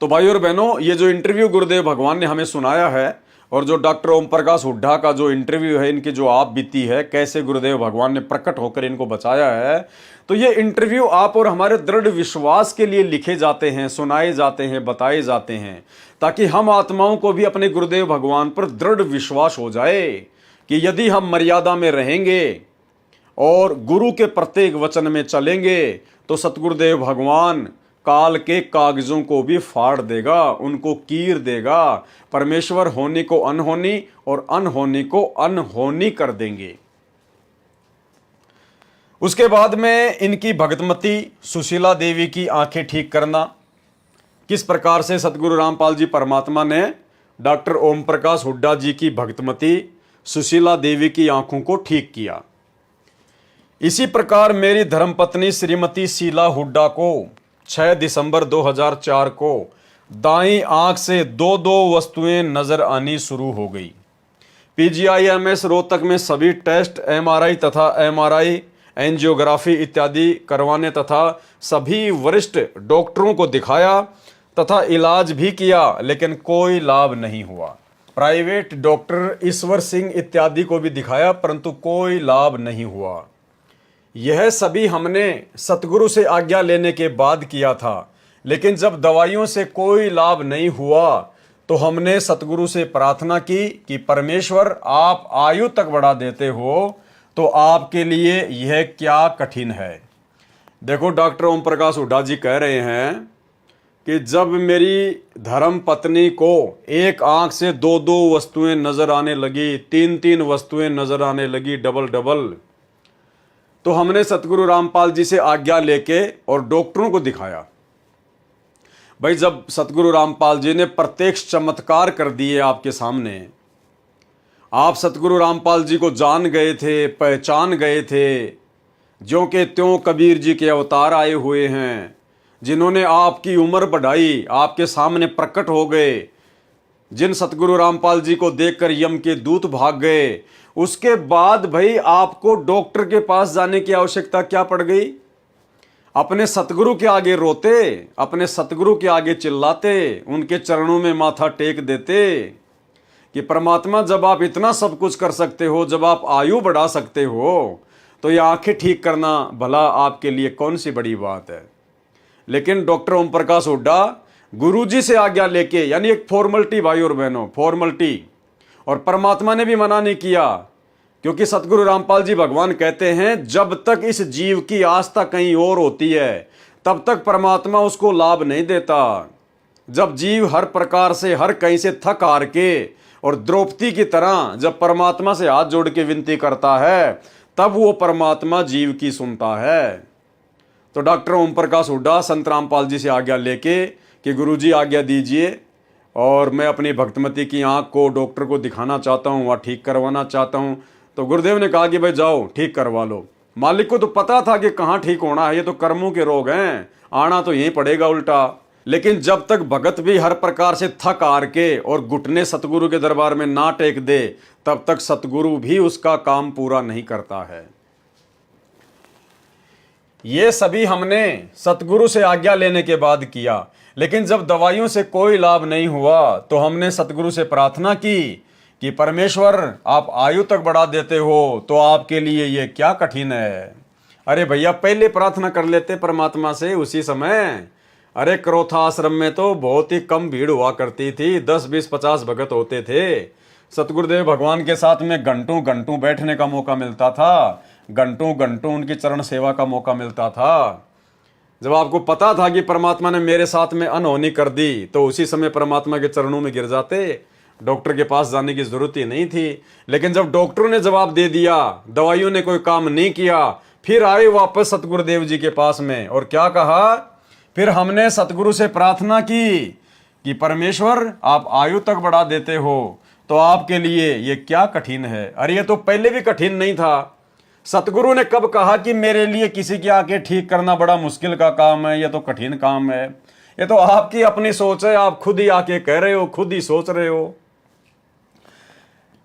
तो भाई और बहनों, ये जो इंटरव्यू गुरुदेव भगवान ने हमें सुनाया है, और जो डॉक्टर ओम प्रकाश हुड्डा का जो इंटरव्यू है, इनकी जो आप बीती है, कैसे गुरुदेव भगवान ने प्रकट होकर इनको बचाया है, तो ये इंटरव्यू आप और हमारे दृढ़ विश्वास के लिए लिखे जाते हैं, सुनाए जाते हैं, बताए जाते हैं, ताकि हम आत्माओं को भी अपने गुरुदेव भगवान पर दृढ़ विश्वास हो जाए कि यदि हम मर्यादा में रहेंगे और गुरु के प्रत्येक वचन में चलेंगे, तो सतगुरुदेव भगवान काल के कागजों को भी फाड़ देगा, उनको कीर देगा। परमेश्वर होनी को अनहोनी और अनहोनी को अनहोनी कर देंगे। उसके बाद में इनकी भगतमती सुशीला देवी की आंखें ठीक करना। किस प्रकार से सतगुरु रामपाल जी परमात्मा ने डॉक्टर ओम प्रकाश हुड्डा जी की भगतमती सुशीला देवी की आंखों को ठीक किया। इसी प्रकार मेरी धर्मपत्नी श्रीमती शीला हुड्डा को 6 दिसंबर 2004 को दाईं आंख से दो वस्तुएं नजर आनी शुरू हो गई। पीजीआईएमएस रोहतक में सभी टेस्ट एमआरआई तथा एमआरआई एंजियोग्राफी इत्यादि करवाने तथा सभी वरिष्ठ डॉक्टरों को दिखाया तथा इलाज भी किया, लेकिन कोई लाभ नहीं हुआ। प्राइवेट डॉक्टर ईश्वर सिंह इत्यादि को भी दिखाया, परंतु कोई लाभ नहीं हुआ। यह सभी हमने सतगुरु से आज्ञा लेने के बाद किया था, लेकिन जब दवाइयों से कोई लाभ नहीं हुआ तो हमने सतगुरु से प्रार्थना की कि परमेश्वर आप आयु तक बढ़ा देते हो तो आपके लिए यह क्या कठिन है। देखो, डॉक्टर ओम प्रकाश हुड्डा जी कह रहे हैं कि जब मेरी धर्म पत्नी को एक आंख से दो वस्तुएं नजर आने लगी, तीन वस्तुएं नजर आने लगी, डबल, तो हमने सतगुरु रामपाल जी से आज्ञा लेके और डॉक्टरों को दिखाया। भाई, जब सतगुरु रामपाल जी ने प्रत्यक्ष चमत्कार कर दिए आपके सामने, आप सतगुरु रामपाल जी को जान गए थे, पहचान गए थे, ज्यों के त्यों कबीर जी के अवतार आए हुए हैं, जिन्होंने आपकी उम्र बढ़ाई, आपके सामने प्रकट हो गए, जिन सतगुरु रामपाल जी को देखकर यम के दूत भाग गए, उसके बाद भाई आपको डॉक्टर के पास जाने की आवश्यकता क्या पड़ गई? अपने सतगुरु के आगे रोते, अपने सतगुरु के आगे चिल्लाते, उनके चरणों में माथा टेक देते कि परमात्मा, जब आप इतना सब कुछ कर सकते हो, जब आप आयु बढ़ा सकते हो, तो ये आंखें ठीक करना भला आपके लिए कौन सी बड़ी बात है। लेकिन डॉक्टर ओम प्रकाश हुड्डा गुरुजी से आज्ञा लेके, यानी एक फॉर्मलिटी भाई और बहनों, फॉर्मलिटी, और परमात्मा ने भी मना नहीं किया, क्योंकि सतगुरु रामपाल जी भगवान कहते हैं जब तक इस जीव की आस्था कहीं और होती है तब तक परमात्मा उसको लाभ नहीं देता। जब जीव हर प्रकार से, हर कहीं से थक हार के और द्रौपदी की तरह जब परमात्मा से हाथ जोड़ के विनती करता है, तब वो परमात्मा जीव की सुनता है। तो डॉक्टर ओम प्रकाश हुड्डा संत रामपाल जी से आज्ञा लेके कि गुरुजी आज्ञा दीजिए और मैं अपनी भक्तमती की आंख को डॉक्टर को दिखाना चाहता हूँ, वहाँ ठीक करवाना चाहता हूँ। तो गुरुदेव ने कहा कि भाई जाओ ठीक करवा लो। मालिक को तो पता था कि कहाँ ठीक होना है, ये तो कर्मों के रोग हैं, आना तो यहीं पड़ेगा उल्टा। लेकिन जब तक भगत भी हर प्रकार से थक हार के और घुटने सतगुरु के दरबार में ना टेक दे, तब तक सतगुरु भी उसका काम पूरा नहीं करता है। ये सभी हमने सतगुरु से आज्ञा लेने के बाद किया, लेकिन जब दवाइयों से कोई लाभ नहीं हुआ तो हमने सतगुरु से प्रार्थना की कि परमेश्वर आप आयु तक बढ़ा देते हो तो आपके लिए ये क्या कठिन है। अरे भैया, पहले प्रार्थना कर लेते परमात्मा से उसी समय। अरे क्रोथा आश्रम में तो बहुत ही कम भीड़ हुआ करती थी, 10, 20, 50 भगत होते थे। सतगुरुदेव भगवान के साथ में घंटों घंटों बैठने का मौका मिलता था, घंटों घंटों उनकी चरण सेवा का मौका मिलता था। जब आपको पता था कि परमात्मा ने मेरे साथ में अनहोनी कर दी, तो उसी समय परमात्मा के चरणों में गिर जाते, डॉक्टर के पास जाने की जरूरत ही नहीं थी। लेकिन जब डॉक्टरों ने जवाब दे दिया, दवाइयों ने कोई काम नहीं किया, फिर आए वापस सतगुरुदेव जी के पास में और क्या कहा, फिर हमने सतगुरु से प्रार्थना की कि परमेश्वर आप आयु तक बढ़ा देते हो तो आपके लिए ये क्या कठिन है। अरे ये तो पहले भी कठिन नहीं था। सतगुरु ने कब कहा कि मेरे लिए किसी की आंखें ठीक करना बड़ा मुश्किल का काम है, ये तो कठिन काम है। ये तो आपकी अपनी सोच है, आप खुद ही आके कह रहे हो, खुद ही सोच रहे हो।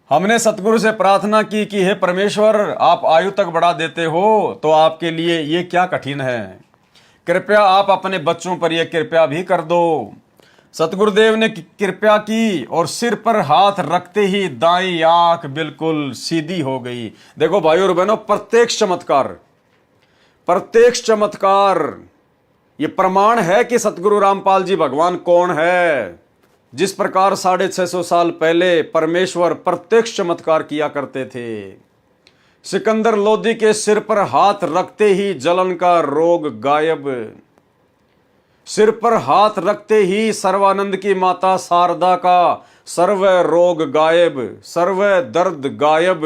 हमने सतगुरु से प्रार्थना की कि हे परमेश्वर आप आयु तक बढ़ा देते हो तो आपके लिए ये क्या कठिन है, कृपया आप अपने बच्चों पर यह कृपया भी कर दो। सतगुरुदेव ने कृपया की और सिर पर हाथ रखते ही दाईं आंख बिल्कुल सीधी हो गई। देखो भाइयों और बहनों, प्रत्यक्ष चमत्कार, प्रत्यक्ष चमत्कार, ये प्रमाण है कि सतगुरु रामपाल जी भगवान कौन है। जिस प्रकार 650 साल पहले परमेश्वर प्रत्यक्ष चमत्कार किया करते थे। सिकंदर लोदी के सिर पर हाथ रखते ही जलन का रोग गायब। सिर पर हाथ रखते ही सर्वानंद की माता शारदा का सर्व रोग गायब, सर्व दर्द गायब।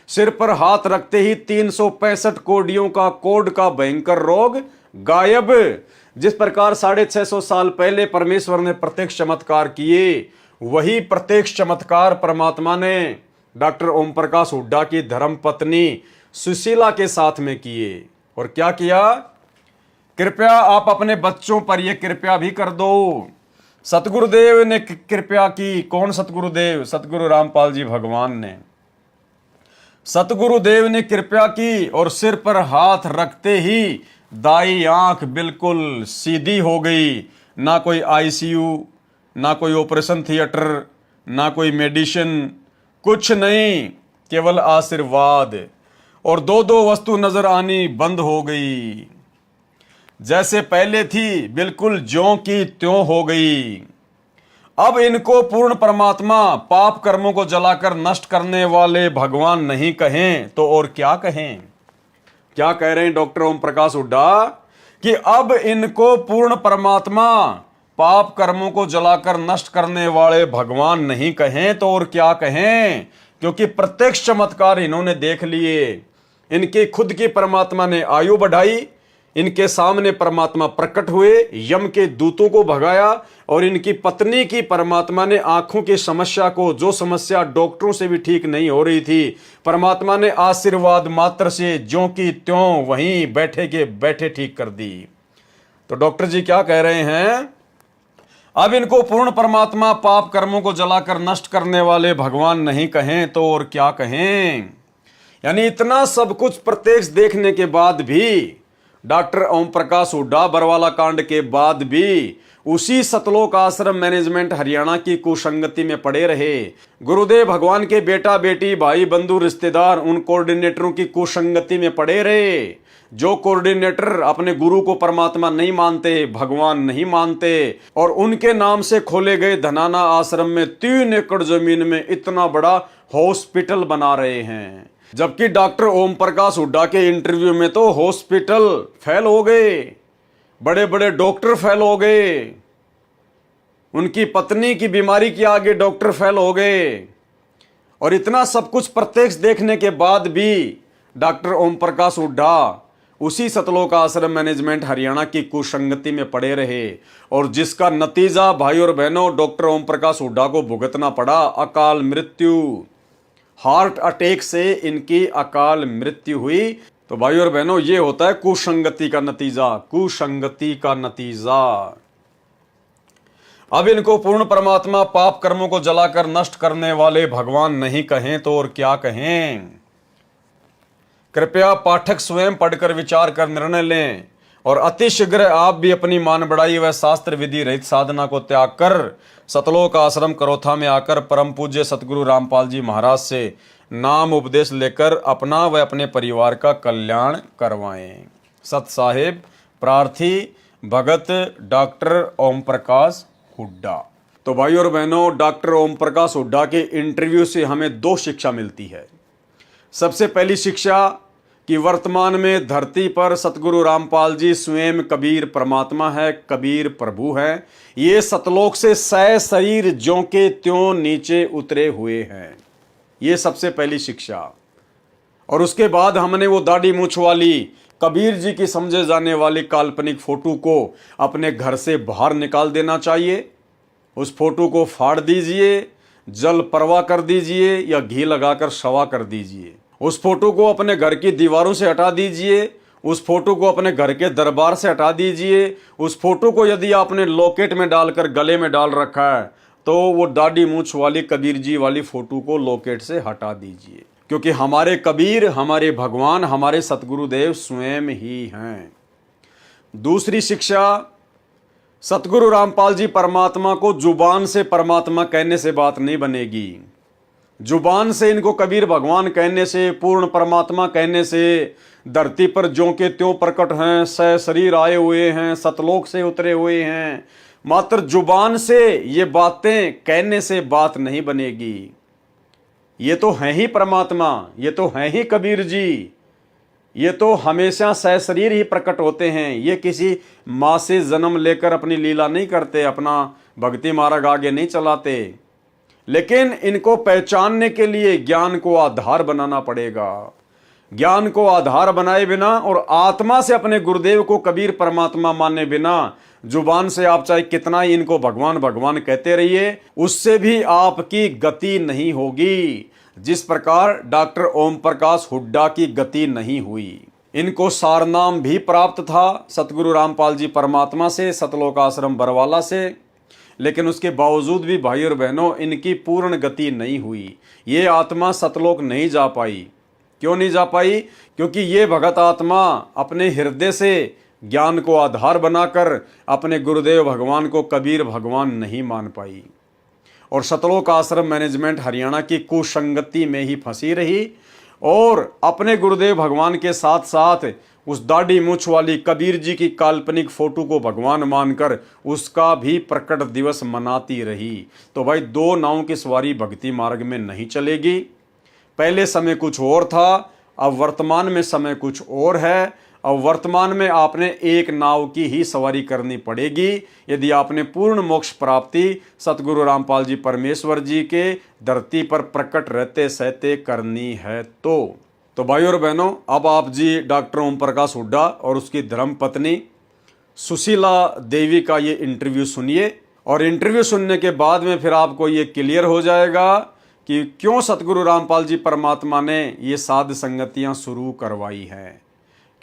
सिर पर हाथ रखते ही 365 कोडियों का कोड का भयंकर रोग गायब। जिस प्रकार 650 साल पहले परमेश्वर ने प्रत्यक्ष चमत्कार किए, वही प्रत्यक्ष चमत्कार परमात्मा ने डॉक्टर ओम प्रकाश हुड्डा की धर्म पत्नी सुशीला के साथ में किए। और क्या किया? कृपया आप अपने बच्चों पर यह कृपया भी कर दो। सतगुरुदेव ने कृपया की। कौन सतगुरुदेव? सतगुरु रामपाल जी भगवान ने। सतगुरुदेव ने कृपया की और सिर पर हाथ रखते ही दाई आंख बिल्कुल सीधी हो गई। ना कोई आईसीयू, ना कोई ऑपरेशन थिएटर, ना कोई मेडिसिन, कुछ नहीं, केवल आशीर्वाद। और दो दो वस्तु नजर आनी बंद हो गई। जैसे पहले थी बिल्कुल ज्यों की त्यों हो गई। अब इनको पूर्ण परमात्मा पाप कर्मों को जलाकर नष्ट करने वाले भगवान नहीं कहें तो और क्या कहें? क्या कह रहे हैं डॉक्टर ओम प्रकाश हुड्डा? कि अब इनको पूर्ण परमात्मा पाप कर्मों को जलाकर नष्ट करने वाले भगवान नहीं कहें तो और क्या कहें? क्योंकि प्रत्यक्ष चमत्कार इन्होंने देख लिए। इनकी खुद की परमात्मा ने आयु बढ़ाई, इनके सामने परमात्मा प्रकट हुए, यम के दूतों को भगाया, और इनकी पत्नी की परमात्मा ने आंखों की समस्या को, जो समस्या डॉक्टरों से भी ठीक नहीं हो रही थी, परमात्मा ने आशीर्वाद मात्र से ज्यों की त्यों वहीं बैठे के बैठे ठीक कर दी। तो डॉक्टर जी क्या कह रहे हैं? अब इनको पूर्ण परमात्मा पाप कर्मों को जलाकर नष्ट करने वाले भगवान नहीं कहें तो और क्या कहें? यानी इतना सब कुछ प्रत्यक्ष देखने के बाद भी, डॉक्टर ओम प्रकाश हुड्डा बरवाला कांड के बाद भी उसी सतलोक आश्रम मैनेजमेंट हरियाणा की कुसंगति में पड़े रहे। गुरुदेव भगवान के बेटा बेटी भाई बंधु रिश्तेदार उन कोऑर्डिनेटरों की कुसंगति में पड़े रहे। जो कोऑर्डिनेटर अपने गुरु को परमात्मा नहीं मानते, भगवान नहीं मानते, और उनके नाम से खोले गए धनाना आश्रम में 3 एकड़ जमीन में इतना बड़ा हॉस्पिटल बना रहे हैं। जबकि डॉक्टर ओम प्रकाश हुड्डा के इंटरव्यू में तो हॉस्पिटल फेल हो गए, बड़े बड़े डॉक्टर फेल हो गए, उनकी पत्नी की बीमारी के आगे डॉक्टर फेल हो गए। और इतना सब कुछ प्रत्यक्ष देखने के बाद भी डॉक्टर ओम प्रकाश हुड्डा उसी सतलोक आश्रम मैनेजमेंट हरियाणा की कुसंगति में पड़े रहे, और जिसका नतीजा भाई और बहनों डॉक्टर ओम प्रकाश हुड्डा को भुगतना पड़ा, अकाल मृत्यु। हार्ट अटैक से इनकी अकाल मृत्यु हुई। तो भाई और बहनों, ये होता है कुसंगति का नतीजा, कुसंगति का नतीजा। अब इनको पूर्ण परमात्मा पाप कर्मों को जलाकर नष्ट करने वाले भगवान नहीं कहें तो और क्या कहें? कृपया पाठक स्वयं पढ़कर विचार कर निर्णय लें, और अति शीघ्र आप भी अपनी मान बढ़ाई व शास्त्र विधि रहित साधना को त्याग कर सतलोक आश्रम करोथा में आकर परम पूज्य सतगुरु रामपाल जी महाराज से नाम उपदेश लेकर अपना व अपने परिवार का कल्याण करवाएं। सत साहेब, प्रार्थी भगत डॉक्टर ओम प्रकाश हुड्डा। तो भाई और बहनों, डॉक्टर ओम प्रकाश हुड्डा के इंटरव्यू से हमें 2 शिक्षा मिलती है। सबसे पहली शिक्षा कि वर्तमान में धरती पर सतगुरु रामपाल जी स्वयं कबीर परमात्मा है, कबीर प्रभु है। ये सतलोक से शरीर ज्यों के त्यों नीचे उतरे हुए हैं। ये सबसे पहली शिक्षा। और उसके बाद हमने वो दाढ़ी मूछ वाली कबीर जी की समझे जाने वाली काल्पनिक फोटो को अपने घर से बाहर निकाल देना चाहिए। उस फोटो को फाड़ दीजिए, जल परवा कर दीजिए या घी लगाकर शवा कर दीजिए। उस फोटो को अपने घर की दीवारों से हटा दीजिए। उस फोटो को अपने घर के दरबार से हटा दीजिए। उस फोटो को यदि आपने लॉकेट में डालकर गले में डाल रखा है तो वो दाढ़ी मूछ वाली कबीर जी वाली फोटो को लॉकेट से हटा दीजिए, क्योंकि हमारे कबीर, हमारे भगवान, हमारे सतगुरुदेव स्वयं ही हैं। दूसरी शिक्षा, सतगुरु रामपाल जी परमात्मा को जुबान से परमात्मा कहने से बात नहीं बनेगी। जुबान से इनको कबीर भगवान कहने से, पूर्ण परमात्मा कहने से, धरती पर ज्यों के त्यों प्रकट हैं, शरीर आए हुए हैं, सतलोक से उतरे हुए हैं, मात्र जुबान से ये बातें कहने से बात नहीं बनेगी। ये तो हैं ही परमात्मा, ये तो हैं ही कबीर जी, ये तो हमेशा सशरीर ही प्रकट होते हैं। ये किसी माँ से जन्म लेकर अपनी लीला नहीं करते, अपना भक्ति मार्ग आगे नहीं चलाते। लेकिन इनको पहचानने के लिए ज्ञान को आधार बनाना पड़ेगा। ज्ञान को आधार बनाए बिना और आत्मा से अपने गुरुदेव को कबीर परमात्मा माने बिना जुबान से आप चाहे कितना ही इनको भगवान भगवान कहते रहिए, उससे भी आपकी गति नहीं होगी। जिस प्रकार डॉक्टर ओम प्रकाश हुड्डा की गति नहीं हुई। इनको सारनाम भी प्राप्त था सतगुरु रामपाल जी परमात्मा से, सतलोक आश्रम बरवाला से, लेकिन उसके बावजूद भी भाई और बहनों इनकी पूर्ण गति नहीं हुई। ये आत्मा सतलोक नहीं जा पाई। क्यों नहीं जा पाई? क्योंकि ये भगत आत्मा अपने हृदय से ज्ञान को आधार बनाकर अपने गुरुदेव भगवान को कबीर भगवान नहीं मान पाई और सतलोक आश्रम मैनेजमेंट हरियाणा की कुसंगति में ही फंसी रही और अपने गुरुदेव भगवान के साथ साथ उस दाढ़ी मूछ वाली कबीर जी की काल्पनिक फोटो को भगवान मानकर उसका भी प्रकट दिवस मनाती रही। तो भाई, दो नावों की सवारी भक्ति मार्ग में नहीं चलेगी। पहले समय कुछ और था, अब वर्तमान में समय कुछ और है। अब वर्तमान में आपने एक नाव की ही सवारी करनी पड़ेगी यदि आपने पूर्ण मोक्ष प्राप्ति सतगुरु रामपाल जी परमेश्वर जी के धरती पर प्रकट रहते सहते करनी है। तो भाई और बहनों, अब आप जी डॉक्टर ओम प्रकाश हुड्डा और उसकी धर्म पत्नी सुशीला देवी का ये इंटरव्यू सुनिए और इंटरव्यू सुनने के बाद में फिर आपको ये क्लियर हो जाएगा कि क्यों सतगुरु रामपाल जी परमात्मा ने ये साध संगतियां शुरू करवाई हैं।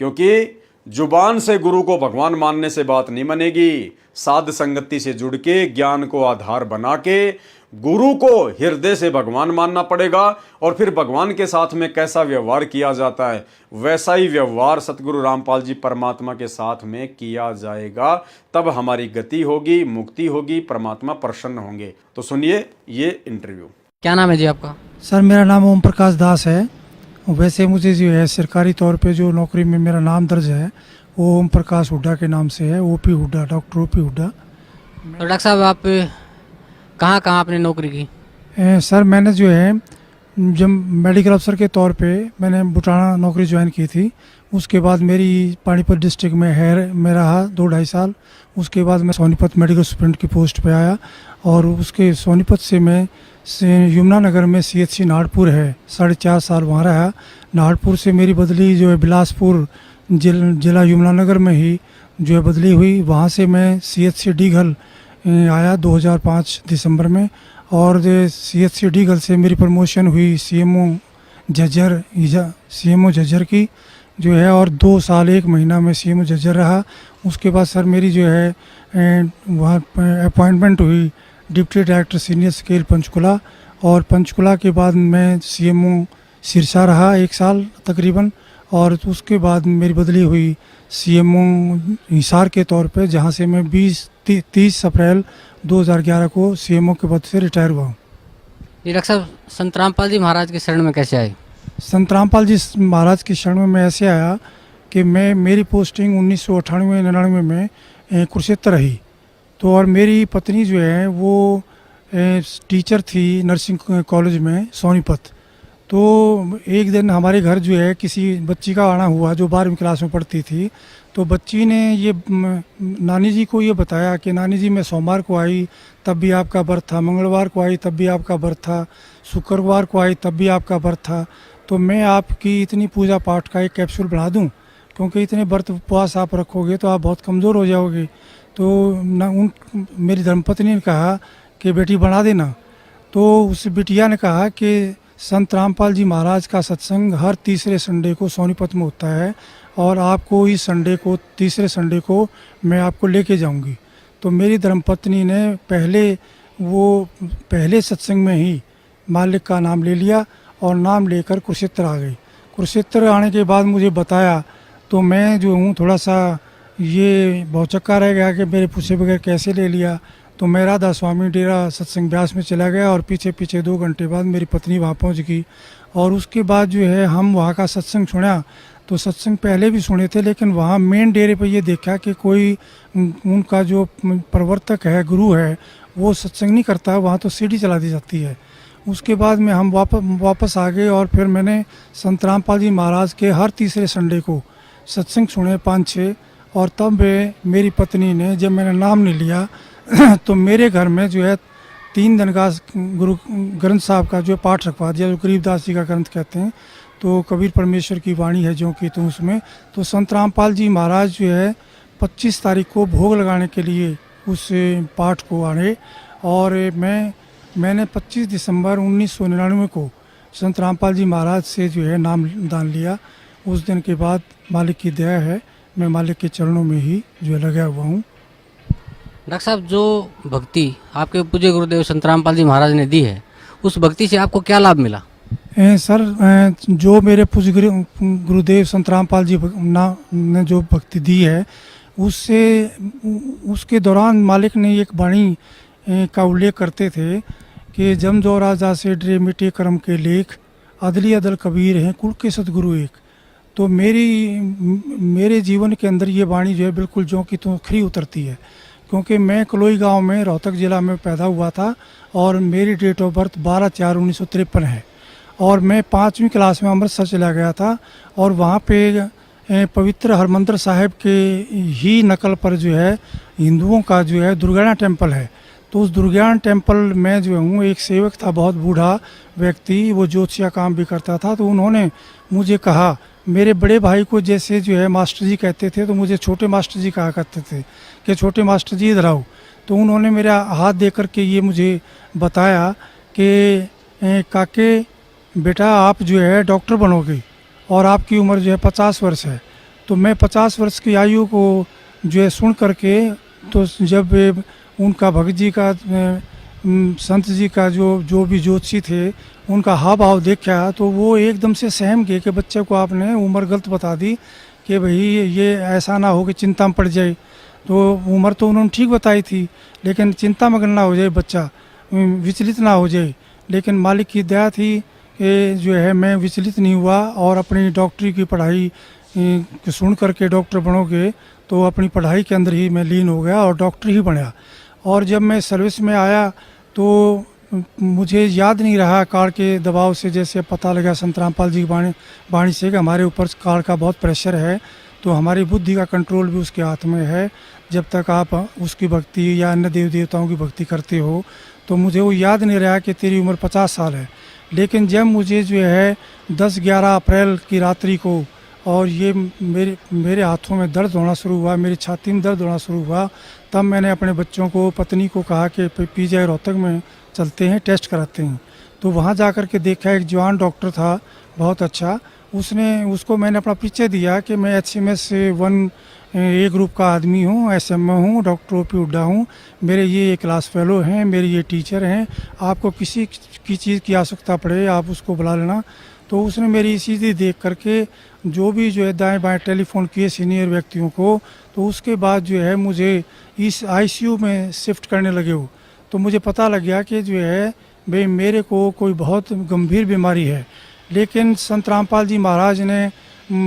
क्योंकि जुबान से गुरु को भगवान मानने से बात नहीं बनेगी। साध संगति से जुड़ के ज्ञान को आधार बना के गुरु को हृदय से भगवान मानना पड़ेगा और फिर भगवान के साथ में कैसा व्यवहार किया जाता है वैसा ही व्यवहार सतगुरु रामपाल जी परमात्मा के साथ में किया जाएगा। तब हमारी गति होगी, मुक्ति होगी, परमात्मा प्रसन्न होंगे। तो सुनिए ये इंटरव्यू। क्या नाम है जी आपका? सर, मेरा नाम ओम प्रकाश दास है। वैसे मुझे जो है सरकारी तौर पे जो नौकरी में मेरा नाम दर्ज है वो ओम प्रकाश हुड्डा के नाम से है, OP Hooda, doctor OP Hooda. तो डॉक्टर साहब, आप कहाँ कहाँ आपने नौकरी की? सर, मैंने जो है जब मेडिकल अफसर के तौर पे मैंने बुटाना नौकरी ज्वाइन की थी। उसके बाद मेरी पानीपत डिस्ट्रिक्ट में है मैं रहा 2-2.5 साल। उसके बाद मैं सोनीपत मेडिकल सुपरिटेंडेंट की पोस्ट पे आया और उसके सोनीपत से मैं यमुनानगर में CHC नाहरपुर है 4.5 साल वहाँ रहा। नाहरपुर से मेरी बदली जो है बिलासपुर जिला यमुनानगर में ही जो है बदली हुई। वहाँ से मैं CHC डीघल आया 2005 दिसंबर में और CHC डीघल से मेरी प्रमोशन हुई CMO झज्जर की जो है और 2 साल 1 महीना में CMO झज्जर रहा। उसके बाद सर मेरी जो है वहाँ अपॉइंटमेंट हुई deputy director senior scale Panchkula और पंचकुला के बाद मैं CMO सिरसा रहा 1 साल तकरीबन और उसके बाद मेरी बदली हुई CMO हिसार के तौर पे जहाँ से मैं 30 अप्रैल 2011 को CMO के पद से रिटायर हुआ हूँ। ये डॉक्टर साहब, संत रामपाल जी महाराज के शरण में कैसे आए? संत रामपाल जी महाराज की शरण में मैं ऐसे आया कि मेरी पोस्टिंग 1998-99 में कुरुक्षेत्र रही। तो और मेरी पत्नी जो है वो टीचर थी नर्सिंग कॉलेज में सोनीपत। तो एक दिन हमारे घर जो है किसी बच्ची का आना हुआ जो 12वीं क्लास में पढ़ती थी। तो बच्ची ने ये नानी जी को ये बताया कि नानी जी मैं सोमवार को आई तब भी आपका व्रत था, मंगलवार को आई तब भी आपका व्रत था, शुक्रवार को आई तब भी आपका व्रत था। तो मैं आपकी इतनी पूजा पाठ का एक कैप्सूल बना दूं क्योंकि इतने व्रत उपवास आप रखोगे तो आप बहुत कमज़ोर हो जाओगे। तो मेरी धर्मपत्नी ने कहा कि बेटी बना देना। तो उस बिटिया ने कहा कि संत रामपाल जी महाराज का सत्संग हर तीसरे संडे को सोनीपत में होता है और आपको इस संडे को तीसरे संडे को मैं आपको लेके जाऊंगी। तो मेरी धर्मपत्नी ने पहले सत्संग में ही मालिक का नाम ले लिया और नाम लेकर कुरुक्षेत्र आ गई। कुरुक्षेत्र आने के बाद मुझे बताया तो मैं जो हूँ थोड़ा सा ये भौचक्का रह गया कि मेरे पूछे बगैर कैसे ले लिया। तो मैं राधा स्वामी डेरा सत्संग ब्यास में चला गया और पीछे 2 घंटे बाद मेरी पत्नी वहाँ पहुँच गई और उसके बाद जो है हम वहाँ का सत्संग सुना। तो सत्संग पहले भी सुने थे लेकिन वहाँ मेन डेरे पर ये देखा कि कोई उनका जो प्रवर्तक है, गुरु है, वो सत्संग नहीं करता। वहाँ तो सीढ़ी चला दी जाती है। उसके बाद में हम वापस आ गए और फिर मैंने संत रामपाल जी महाराज के हर तीसरे संडे को सत्संग सुने 5-6। और तब मेरी पत्नी ने, जब मैंने नाम नहीं लिया तो मेरे घर में जो है 3 दिन का गुरु ग्रंथ साहब का जो पाठ रखवा दिया, जो गरीबदास जी का ग्रंथ कहते हैं। तो कबीर परमेश्वर की वाणी है जो कि तुम उसमें, तो संत रामपाल जी महाराज जो है 25 तारीख को भोग लगाने के लिए उस पाठ को आए। और मैंने 25 दिसंबर 1999 को संत रामपाल जी महाराज से जो है नाम दान लिया। उस दिन के बाद मालिक की दया है, मैं मालिक के चरणों में ही जो है लगा हुआ हूँ। डॉक्टर साहब, जो भक्ति आपके पूज्य गुरुदेव संत रामपाल जी महाराज ने दी है, उस भक्ति से आपको क्या लाभ मिला? सर, जो मेरे पूज्य गुरुदेव संत रामपाल जी ने जो भक्ति दी है, उसके दौरान मालिक ने एक वाणी का उल्लेख करते थे कि जम जो राजा से डरे मिटे कर्म के लेख, अदली अदल कबीर हैं कुल के सतगुरु एक। तो मेरे जीवन के अंदर ये वाणी जो है बिल्कुल जो कि तो खरी उतरती है, क्योंकि मैं कलोई गांव में रोहतक ज़िला में पैदा हुआ था और मेरी डेट ऑफ बर्थ 12/4/1953 है। और मैं 5वीं क्लास में अमृतसर चला गया था और वहाँ पे पवित्र हरमंदिर साहिब के ही नकल पर जो है हिंदुओं का जो है दुर्गाना टेम्पल है। तो उस दुर्गाना टेम्पल में जो हूँ, एक सेवक था, बहुत बूढ़ा व्यक्ति, वो ज्योतिषिया काम भी करता था। तो उन्होंने मुझे कहा, मेरे बड़े भाई को जैसे जो है मास्टर जी कहते थे, तो मुझे छोटे मास्टर जी कहा करते थे कि छोटे मास्टर जी इधर आओ। तो उन्होंने मेरा हाथ दे करके ये मुझे बताया कि काके बेटा, आप जो है डॉक्टर बनोगे और आपकी उम्र जो है 50 वर्ष है। तो मैं 50 वर्ष की आयु को जो है सुन करके, तो जब उनका भगत जी का संत जी का जो भी ज्योतिषी थे, उनका हाव भाव देखा, तो वो एकदम से सहम गए कि बच्चे को आपने उम्र गलत बता दी कि भाई ये ऐसा ना हो कि चिंता में पड़ जाए। तो उम्र तो उन्होंने ठीक बताई थी, लेकिन चिंता मगन ना हो जाए बच्चा, विचलित ना हो जाए। लेकिन मालिक की दया थी कि जो है मैं विचलित नहीं हुआ और अपनी डॉक्टरी की पढ़ाई सुन करके डॉक्टर बनोगे, तो अपनी पढ़ाई के अंदर ही मैं लीन हो गया और डॉक्टर ही बना। और जब मैं सर्विस में आया तो मुझे याद नहीं रहा काल के दबाव से, जैसे पता लगा संत रामपाल जी की वाणी से कि हमारे ऊपर काल का बहुत प्रेशर है, तो हमारी बुद्धि का कंट्रोल भी उसके हाथ में है। जब तक आप उसकी भक्ति या अन्य देव देवताओं की भक्ति करते हो, तो मुझे वो याद नहीं रहा कि तेरी उम्र 50 साल है। लेकिन जब मुझे जो है 10-11 अप्रैल की रात्रि को और ये मेरे हाथों में दर्द होना शुरू हुआ, मेरी छाती में दर्द होना शुरू हुआ, तब मैंने अपने बच्चों को, पत्नी को कहा कि PGI रोहतक में चलते हैं, टेस्ट कराते हैं। तो वहाँ जा कर के देखा, एक जवान डॉक्टर था, बहुत अच्छा। उसको मैंने अपना परिचय दिया कि मैं HMS 1A ग्रुप का आदमी हूँ, SMA हूँ, डॉक्टर OP हुड्डा हूँ, मेरे ये क्लास फेलो हैं, मेरे ये टीचर हैं, आपको किसी की चीज़ की आवश्यकता पड़े आप उसको बुला लेना। तो उसने मेरी सीधी देख करके जो है दाएं बाएं टेलीफोन किए सीनियर व्यक्तियों को। तो उसके बाद जो है मुझे इस ICU में शिफ्ट करने लगे हो। तो मुझे पता लग गया कि जो है भाई मेरे को कोई बहुत गंभीर बीमारी है। लेकिन संत रामपाल जी महाराज ने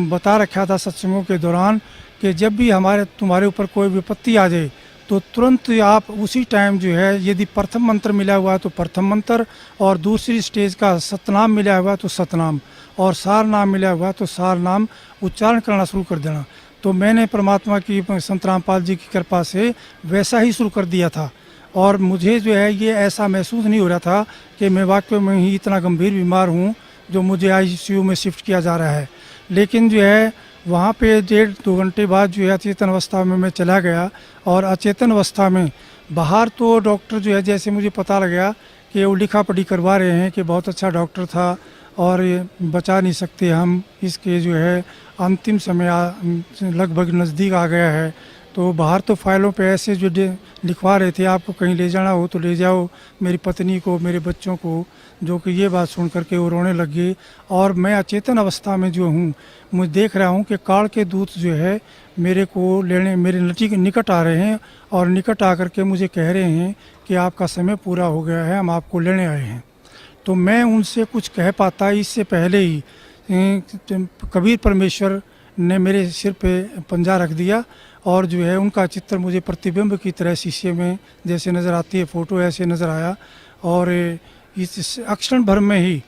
बता रखा था सत्संगों के दौरान कि जब भी तुम्हारे ऊपर कोई विपत्ति आ जाए, तो तुरंत आप उसी टाइम जो है, यदि प्रथम मंत्र मिला हुआ है तो प्रथम मंत्र, और दूसरी स्टेज का सतनाम मिला हुआ है तो सतनाम, और सार नाम मिला हुआ है तो सार नाम उच्चारण करना शुरू कर देना। तो मैंने परमात्मा की, संत रामपाल जी की कृपा से वैसा ही शुरू कर दिया था। और मुझे जो है ये ऐसा महसूस नहीं हो रहा था कि मैं वाकई में ही इतना गंभीर बीमार हूँ जो मुझे ICU में शिफ्ट किया जा रहा है। लेकिन जो है वहाँ पे 1.5-2 घंटे बाद जो है अचेतन अवस्था में मैं चला गया। और अचेतन अवस्था में बाहर तो डॉक्टर जो है, जैसे मुझे पता लगा कि वो लिखा पढ़ी करवा रहे हैं कि बहुत अच्छा डॉक्टर था और बचा नहीं सकते हम, इसके जो है अंतिम समय लगभग नज़दीक आ गया है। तो बाहर तो फाइलों पे ऐसे जो लिखवा रहे थे, आपको कहीं ले जाना हो तो ले जाओ मेरी पत्नी को, मेरे बच्चों को, जो कि ये बात सुन करके वो रोने लग गए। और मैं अचेतन अवस्था में जो हूँ, मैं देख रहा हूँ कि काल के दूत जो है मेरे को लेने मेरे निकट आ रहे हैं और निकट आकर के मुझे कह रहे हैं कि आपका समय पूरा हो गया है, हम आपको लेने आए हैं। तो मैं उनसे कुछ कह पाता इससे पहले ही कबीर परमेश्वर ने मेरे सिर पे पंजा रख दिया और जो है उनका चित्र मुझे प्रतिबिंब की तरह शीशे में जैसे नज़र आती है फ़ोटो, ऐसे नज़र आया। और इस क्षण भर में ही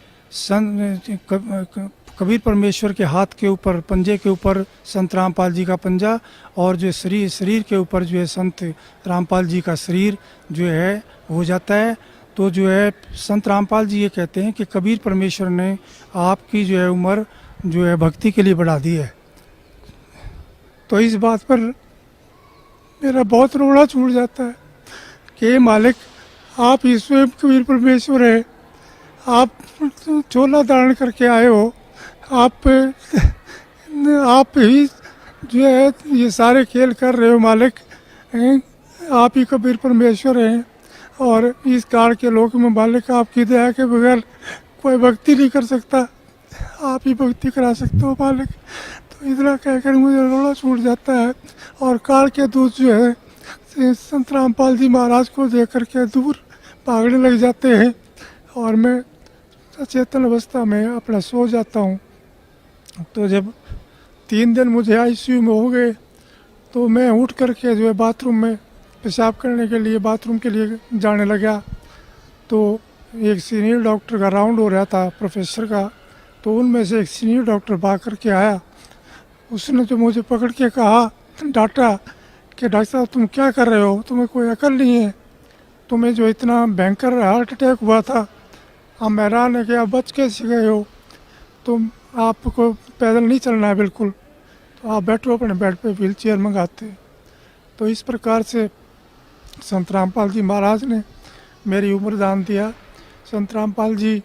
कबीर परमेश्वर के हाथ के ऊपर, पंजे के ऊपर संत रामपाल जी का पंजा, और जो शरीर के ऊपर जो है संत रामपाल जी का शरीर जो है हो जाता है। तो जो है संत रामपाल जी ये कहते हैं कि कबीर परमेश्वर ने आपकी जो है उम्र जो है भक्ति के लिए बढ़ा दी है। तो इस बात पर मेरा बहुत रोना छूट जाता है कि मालिक, आप ही स्वयं कबीर परमेश्वर है, आप चोला धारण करके आए हो, आप ही जो है ये सारे खेल कर रहे हो मालिक, आप ही कबीर परमेश्वर हैं। और इस काल के लोक में मालिक आपकी दया के बगैर कोई भक्ति नहीं कर सकता, आप ही भक्ति करा सकते हो मालिक। तो इतना कहकर मुझे रोना छूट जाता है। और काल के दूत जो है संत रामपाल जी महाराज को देख करके दूर भागने लग जाते हैं, और मैं अचेतन अवस्था में अपना सो जाता हूँ। तो जब 3 दिन मुझे आईसीयू में हो गए, तो मैं उठ करके जो है बाथरूम में पेशाब करने के लिए, बाथरूम के लिए जाने लगा। तो एक सीनियर डॉक्टर का राउंड हो रहा था, प्रोफेसर का। तो उनमें से एक सीनियर डॉक्टर भाग करके आया। उसने तो मुझे पकड़ के कहा, डांटा कि डॉक्टर साहब तुम क्या कर रहे हो, तुम्हें कोई अकल नहीं है, तुम्हें जो इतना भयंकर हार्ट अटैक हुआ था, हम हैरान है कि आप बच कैसे गए हो, तुम आपको पैदल नहीं चलना है बिल्कुल, तो आप बैठो अपने बेड पे, व्हील चेयर मंगाते। तो इस प्रकार से संत रामपाल जी महाराज ने मेरी उम्र दान दिया। संत रामपाल जी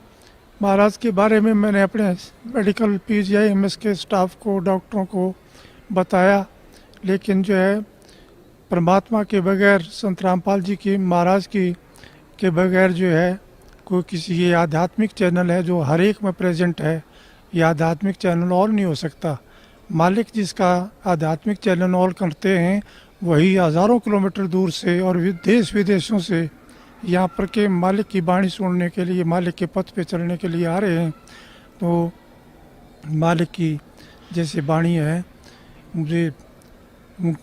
महाराज के बारे में मैंने अपने मेडिकल PGI-MS के स्टाफ को, डॉक्टरों को बताया, लेकिन जो है परमात्मा के बगैर, संत रामपाल जी की महाराज की के बगैर जो है कोई किसी, ये आध्यात्मिक चैनल है जो हर एक में प्रेजेंट है, ये आध्यात्मिक चैनल और नहीं हो सकता। मालिक जिसका आध्यात्मिक चैनल ऑल करते हैं, वही हज़ारों किलोमीटर दूर से और देश विदेशों से यहाँ पर के मालिक की वाणी सुनने के लिए, मालिक के पथ पे चलने के लिए आ रहे हैं। तो मालिक की जैसे वाणी है, मुझे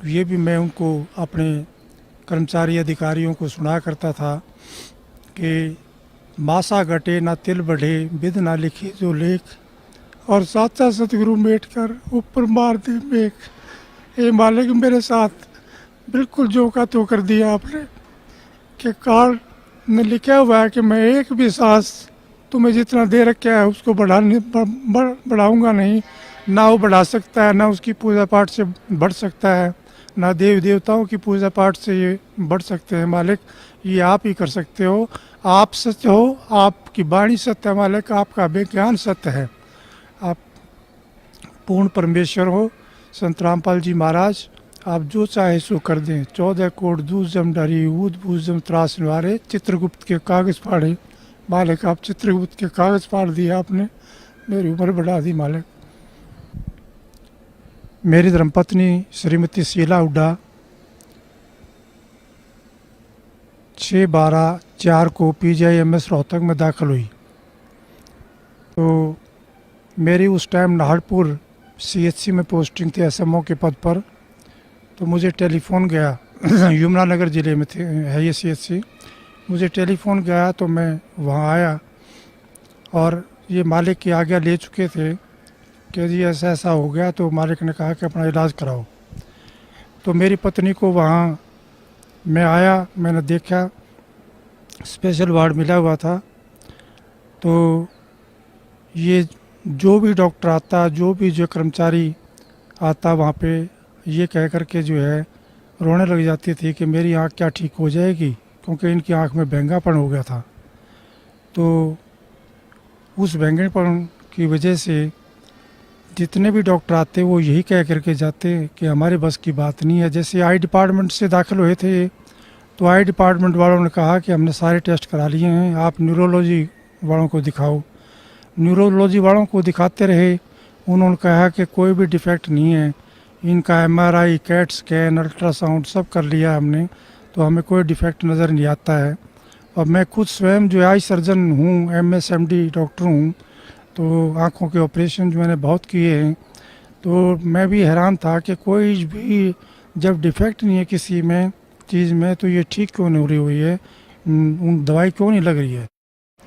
ये भी मैं उनको, अपने कर्मचारी अधिकारियों को सुना करता था कि मासा घटे ना तिल बढ़े, विध ना लिखी जो लेख, और साचा सतगुरु मेट कर ऊपर मार दे मेघ। ये मालिक मेरे साथ बिल्कुल जो का तो कर दिया आपने, कि काल ने लिखा हुआ है कि मैं एक भी सांस तुम्हें जितना दे रखा है उसको बढ़ाऊंगा नहीं, ना वो बढ़ा सकता है, ना उसकी पूजा पाठ से बढ़ सकता है, ना देव देवताओं की पूजा पाठ से ये बढ़ सकते हैं। मालिक ये आप ही कर सकते हो, आप सत्य हो, आपकी वाणी सत्य है मालिक, आपका विज्ञान सत्य है, आप पूर्ण परमेश्वर हो। संत रामपाल जी महाराज आप जो चाहे सो कर दें, 14 कोट दूध जम डरी, ऊद बूझ जम त्रास निवारे, चित्रगुप्त के कागज़ फाड़े। मालिक आप चित्रगुप्त के कागज़ फाड़ दिए आपने, मेरी उम्र बढ़ा दी मालिक। मेरी धर्मपत्नी श्रीमती शीला हुड्डा 6/12/4 को PGI-MS रोहतक में दाखिल हुई। तो मेरी उस टाइम नाहरपुर CHC में पोस्टिंग थी SMO के पद पर। तो मुझे टेलीफोन गया यमुनानगर ज़िले में थे है ये CHC, मुझे टेलीफोन गया तो मैं वहाँ आया, और ये मालिक की आज्ञा ले चुके थे कि जी ऐसा ऐसा हो गया। तो मालिक ने कहा कि अपना इलाज कराओ। तो मेरी पत्नी को वहाँ मैं आया, मैंने देखा स्पेशल वार्ड मिला हुआ था। तो ये जो भी डॉक्टर आता, जो भी जो कर्मचारी आता वहाँ पे, ये कह कर के जो है रोने लग जाती थी कि मेरी आँख क्या ठीक हो जाएगी, क्योंकि इनकी आँख में बैंगापन हो गया था। तो उस बैंगनपन की वजह से जितने भी डॉक्टर आते वो यही कह करके जाते कि हमारे बस की बात नहीं है। जैसे आई डिपार्टमेंट से दाखिल हुए थे, तो आई डिपार्टमेंट वालों ने कहा कि हमने सारे टेस्ट करा लिए हैं, आप न्यूरोलॉजी वालों को दिखाओ। न्यूरोलॉजी वालों को दिखाते रहे, उन्होंने कहा कि कोई भी डिफेक्ट नहीं है, इनका MRI, कैट स्कैन, अल्ट्रासाउंड सब कर लिया हमने, तो हमें कोई डिफेक्ट नज़र नहीं आता है। और मैं खुद स्वयं जो आई सर्जन हूँ, MSMD डॉक्टर हूँ, तो आँखों के ऑपरेशन जो मैंने बहुत किए हैं। तो मैं भी हैरान था कि कोई भी जब डिफेक्ट नहीं है किसी में चीज़ में, तो ये ठीक क्यों नहीं हो रही हुई है, दवाई क्यों नहीं लग रही है।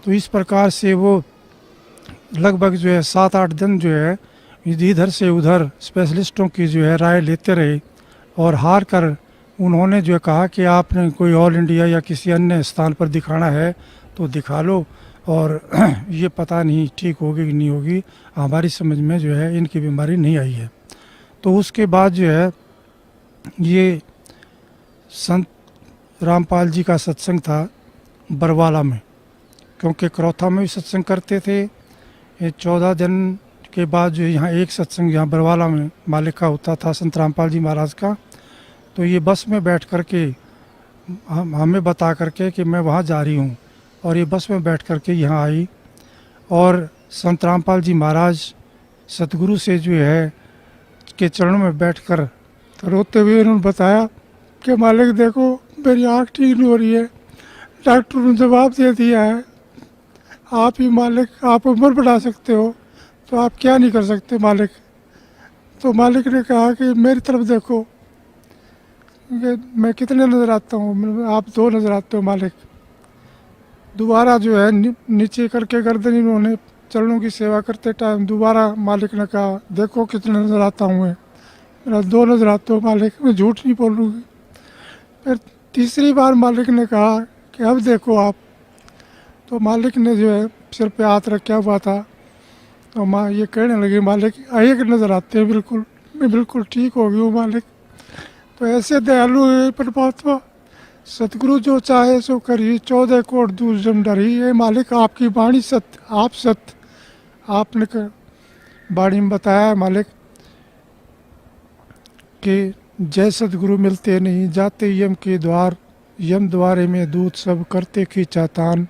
तो इस प्रकार से वो लगभग जो है 7-8 दिन जो है इधर से उधर स्पेशलिस्टों की जो है राय लेते रहे, और हार कर उन्होंने जो कहा कि आपने कोई ऑल इंडिया या किसी अन्य स्थान पर दिखाना है तो दिखा लो, और ये पता नहीं ठीक होगी कि नहीं होगी, हमारी समझ में जो है इनकी बीमारी नहीं आई है। तो उसके बाद जो है ये संत रामपाल जी का सत्संग था बरवाला में, क्योंकि करौथा में भी सत्संग करते थे। ये 14 दिन के बाद जो यहाँ एक सत्संग यहाँ बरवाला में मालिक का होता था, संत रामपाल जी महाराज का। तो ये बस में बैठ कर के हमें बता करके कि मैं वहाँ जा रही हूँ, और ये बस में बैठ कर के यहाँ आई, और संत रामपाल जी महाराज सतगुरु से जो है के चरणों में बैठकर रोते हुए उन्होंने बताया कि मालिक देखो मेरी आँख ठीक नहीं हो रही है, डॉक्टर ने जवाब दे दिया है आप ही मालिक, आप उम्र बढ़ा सकते हो तो आप क्या नहीं कर सकते मालिक। तो मालिक ने कहा कि मेरी तरफ देखो कि मैं कितने नज़र आता हूँ, आप 2 नज़र आते हो मालिक। दोबारा जो है नीचे करके गर्दन इन्होंने चरणों की सेवा करते टाइम दोबारा मालिक ने कहा देखो कितने नज़र आता हूँ मैं, मेरा 2 नज़र आते हो मालिक, मैं झूठ नहीं बोलूँगी। फिर तीसरी बार मालिक ने कहा कि अब देखो आप, तो मालिक ने जो है सिर पे हाथ रखा हुआ था, तो माँ ये कहने लगी मालिक एक नज़र आते हैं बिल्कुल, मैं बिल्कुल ठीक हो गई हूँ मालिक। तो ऐसे दयालु है परमात्मा, सतगुरु जो चाहे सो करी, 14 कोट दूर जम डरी। ये मालिक आपकी वाणी सत्य, आप सत्य, आपने वाणी में बताया मालिक कि जय सतगुरु मिलते नहीं जाते यम के द्वार, यम द्वारे में दूत सब करते खींचा तान,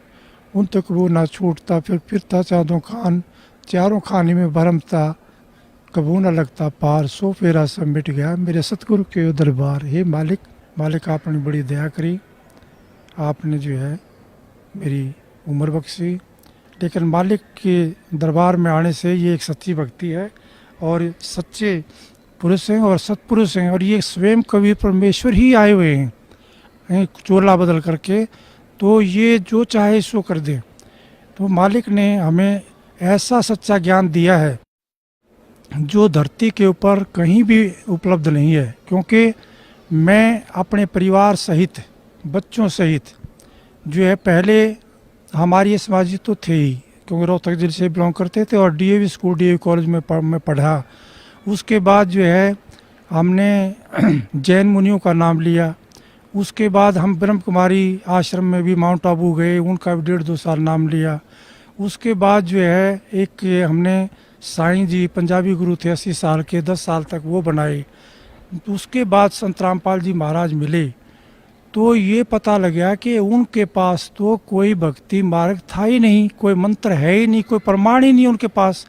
उन तक वो ना छूटता फिरता चादों खान, चारों खाने में भरम था कबू न लगता पार, सो फेरा सब मिट गया मेरे सतगुरु के दरबार। हे मालिक, मालिक आपने बड़ी दया करी, आपने जो है मेरी उम्र बख्शी। लेकिन मालिक के दरबार में आने से ये एक सच्ची भक्ति है, और सच्चे पुरुष हैं और सत्पुरुष हैं, और ये स्वयं कवि परमेश्वर ही आए हुए हैं चोला बदल करके, तो ये जो चाहे सो कर दे। तो मालिक ने हमें ऐसा सच्चा ज्ञान दिया है जो धरती के ऊपर कहीं भी उपलब्ध नहीं है। क्योंकि मैं अपने परिवार सहित, बच्चों सहित जो है, पहले हमारी समाजी तो थे ही, क्योंकि रोहतक जिले से बिलोंग करते थे, और डीएवी स्कूल डीएवी कॉलेज में पढ़ा। उसके बाद जो है हमने जैन मुनियों का नाम लिया। उसके बाद हम ब्रह्म कुमारी आश्रम में भी माउंट आबू गए, उनका भी 1.5-2 साल नाम लिया। उसके बाद जो है एक हमने साईं जी पंजाबी गुरु थे 80 साल के, 10 साल तक वो बनाए। उसके बाद संत रामपाल जी महाराज मिले, तो ये पता लगा कि उनके पास तो कोई भक्ति मार्ग था ही नहीं, कोई मंत्र है ही नहीं, कोई प्रमाण ही नहीं उनके पास।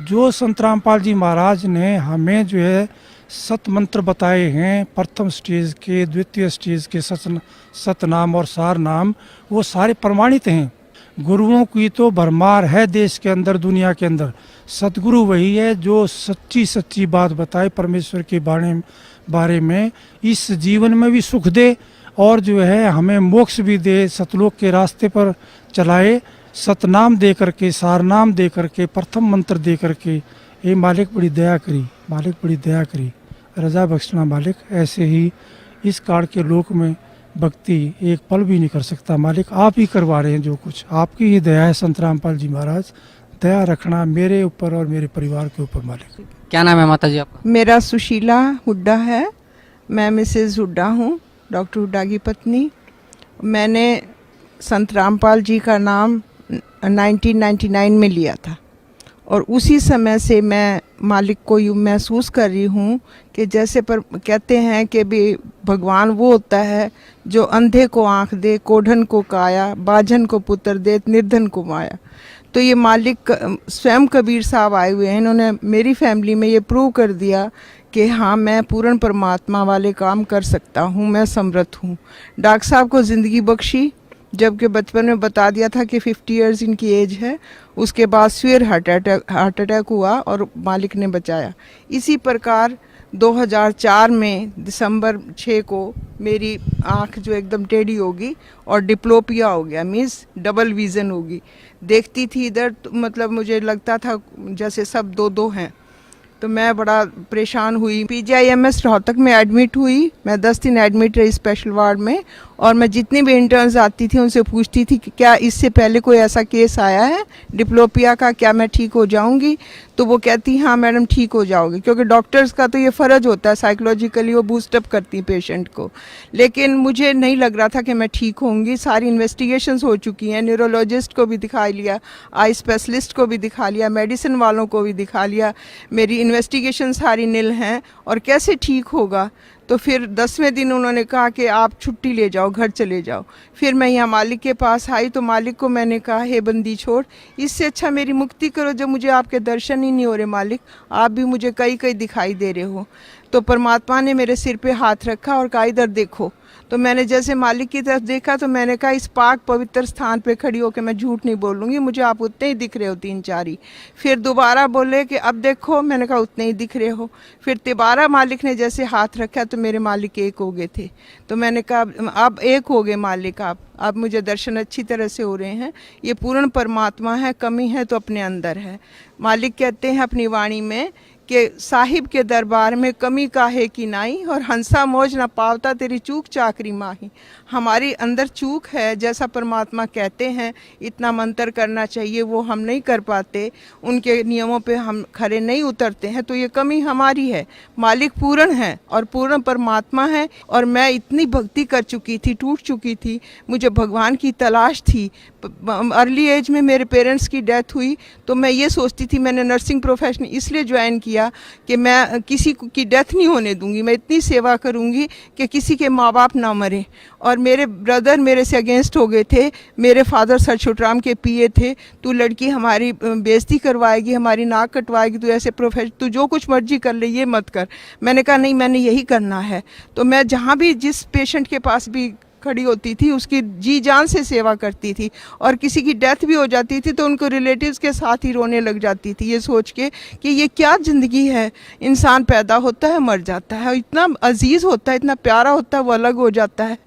जो संत रामपाल जी महाराज ने हमें जो है सत मंत्र बताए हैं, प्रथम स्टेज के, द्वितीय स्टेज के सतनाम और सार नाम, वो सारे प्रमाणित हैं। गुरुओं की तो भरमार है देश के अंदर, दुनिया के अंदर। सतगुरु वही है जो सच्ची सच्ची बात बताए परमेश्वर के बारे में, इस जीवन में भी सुख दे और जो है हमें मोक्ष भी दे, सतलोक के रास्ते पर चलाए, सतनाम दे करके, सारनाम दे करके, प्रथम मंत्र दे करके। ये मालिक बड़ी दया करी, मालिक बड़ी दया करी, रजा बख्शना मालिक। ऐसे ही इस काल के लोक में भक्ति एक पल भी नहीं कर सकता मालिक, आप ही करवा रहे हैं जो कुछ, आपकी ही दया है। संत रामपाल जी महाराज, दया रखना मेरे ऊपर और मेरे परिवार के ऊपर मालिक। क्या नाम है माता जी आपका? मेरा सुशीला हुड्डा है, मैं मिसेज़ हुड्डा हूँ, डॉक्टर हुड्डा की पत्नी। मैंने संत रामपाल जी का नाम 1999 में लिया था, और उसी समय से मैं मालिक को यूँ महसूस कर रही हूँ कि जैसे पर कहते हैं कि भी भगवान वो होता है जो अंधे को आँख दे, कोढ़न को काया, बाझन को पुत्र दे, निर्धन को माया। तो ये मालिक स्वयं कबीर साहब आए हुए हैं, इन्होंने मेरी फैमिली में ये प्रूव कर दिया कि हाँ, मैं पूर्ण परमात्मा वाले काम कर सकता हूँ, मैं समर्थ हूँ। डॉक्टर साहब को ज़िंदगी बख्शी, जबकि बचपन में बता दिया था कि 50 इयर्स इनकी एज है। उसके बाद सिवियर हार्ट अटैक हुआ और मालिक ने बचाया। इसी प्रकार 2004 में दिसंबर 6 को मेरी आँख जो एकदम टेढ़ी होगी और डिप्लोपिया हो गया, मीन्स डबल विज़न होगी। देखती थी इधर तो मतलब मुझे लगता था जैसे सब दो दो हैं। तो मैं बड़ा परेशान हुई। PGIMS रोहतक में एडमिट हुई। मैं 10 दिन एडमिट रही स्पेशल वार्ड में, और मैं जितनी भी इंटर्न्स आती थी उनसे पूछती थी कि क्या इससे पहले कोई ऐसा केस आया है डिप्लोपिया का, क्या मैं ठीक हो जाऊंगी? तो वो कहती हाँ मैडम ठीक हो जाओगे, क्योंकि डॉक्टर्स का तो ये फ़र्ज होता है, साइकोलॉजिकली वो बूस्टअप करती पेशेंट को। लेकिन मुझे नहीं लग रहा था कि मैं ठीक होंगी। सारी इन्वेस्टिगेशंस हो चुकी हैं, न्यूरोलॉजिस्ट को भी दिखा लिया, आई स्पेशलिस्ट को भी दिखा लिया, मेडिसिन वालों को भी दिखा लिया, मेरी इन्वेस्टिगेशन सारी नील हैं, और कैसे ठीक होगा? तो फिर 10वें दिन उन्होंने कहा कि आप छुट्टी ले जाओ, घर चले जाओ। फिर मैं यहाँ मालिक के पास आई तो मालिक को मैंने कहा हे बंदी छोड़, इससे अच्छा मेरी मुक्ति करो, जब मुझे आपके दर्शन ही नहीं हो रहे मालिक, आप भी मुझे कहीं कहीं दिखाई दे रहे हो। तो परमात्मा ने मेरे सिर पे हाथ रखा और कहा इधर देखो। तो मैंने जैसे मालिक की तरफ देखा तो मैंने कहा इस पाक पवित्र स्थान पे खड़ी होकर मैं झूठ नहीं बोलूँगी, मुझे आप उतने ही दिख रहे हो, 3-4 ही। फिर दोबारा बोले कि अब देखो, मैंने कहा उतने ही दिख रहे हो। फिर दोबारा मालिक ने जैसे हाथ रखा तो मेरे मालिक एक हो गए थे। तो मैंने कहा अब एक हो गए मालिक आप, अब मुझे दर्शन अच्छी तरह से हो रहे हैं। ये पूर्ण परमात्मा है, कमी है तो अपने अंदर है। मालिक कहते हैं अपनी वाणी में कि साहिब के दरबार में कमी काहे की नाई, और हंसा मौज न पावता तेरी चूक चाकरी माही। हमारी अंदर चूक है, जैसा परमात्मा कहते हैं इतना मंत्र करना चाहिए वो हम नहीं कर पाते, उनके नियमों पे हम खरे नहीं उतरते हैं, तो ये कमी हमारी है। मालिक पूर्ण है और पूर्ण परमात्मा है, और मैं इतनी भक्ति कर चुकी थी, टूट चुकी थी, मुझे भगवान की तलाश थी। अर्ली एज में मेरे पेरेंट्स की डेथ हुई तो मैं ये सोचती थी, मैंने नर्सिंग प्रोफेशन इसलिए ज्वाइन किया कि मैं किसी की डेथ नहीं होने दूंगी, मैं इतनी सेवा करूंगी कि किसी के माँ बाप ना मरे। और मेरे ब्रदर मेरे से अगेंस्ट हो गए थे। मेरे फादर सर छुटराम के PA थे, तू लड़की हमारी बेइज्जती करवाएगी, हमारी नाक कटवाएगी, तू ऐसे प्रोफेशन, तू जो कुछ मर्जी कर ले, ये मत कर। मैंने कहा नहीं, मैंने यही करना है। तो मैं जहाँ भी जिस पेशेंट के पास भी खड़ी होती थी उसकी जी जान से सेवा करती थी, और किसी की डेथ भी हो जाती थी तो उनको रिलेटिव्स के साथ ही रोने लग जाती थी, ये सोच के कि ये क्या ज़िंदगी है, इंसान पैदा होता है मर जाता है, इतना अजीज़ होता है, इतना प्यारा होता है, वो अलग हो जाता है,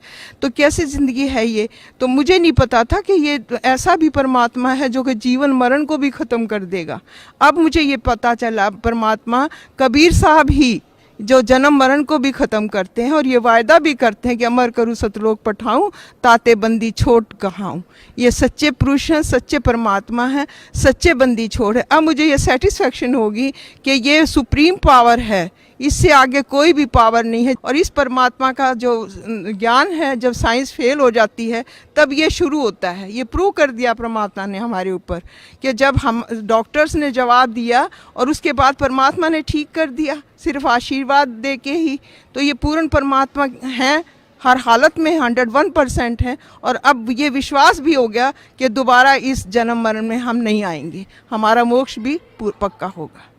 तो कैसी ज़िंदगी है ये। तो मुझे नहीं पता था कि ये ऐसा भी परमात्मा है जो कि जीवन मरण को भी ख़त्म कर देगा। अब मुझे ये पता चला परमात्मा कबीर साहब ही जो जन्म मरण को भी ख़त्म करते हैं, और ये वायदा भी करते हैं कि अमर करूँ सतलोक पठाऊँ, ताते बंदी छोड़ कहाऊँ। ये सच्चे पुरुष हैं, सच्चे परमात्मा हैं, सच्चे बंदी छोड़ है। अब मुझे ये सेटिस्फेक्शन होगी कि ये सुप्रीम पावर है, इससे आगे कोई भी पावर नहीं है। और इस परमात्मा का जो ज्ञान है, जब साइंस फेल हो जाती है तब ये शुरू होता है। ये प्रूव कर दिया परमात्मा ने हमारे ऊपर कि जब हम डॉक्टर्स ने जवाब दिया और उसके बाद परमात्मा ने ठीक कर दिया, सिर्फ आशीर्वाद दे के ही। तो ये पूर्ण परमात्मा हैं, हर हालत में 101% है। और अब ये विश्वास भी हो गया कि दोबारा इस जन्म मरण में हम नहीं आएंगे, हमारा मोक्ष भी पक्का होगा।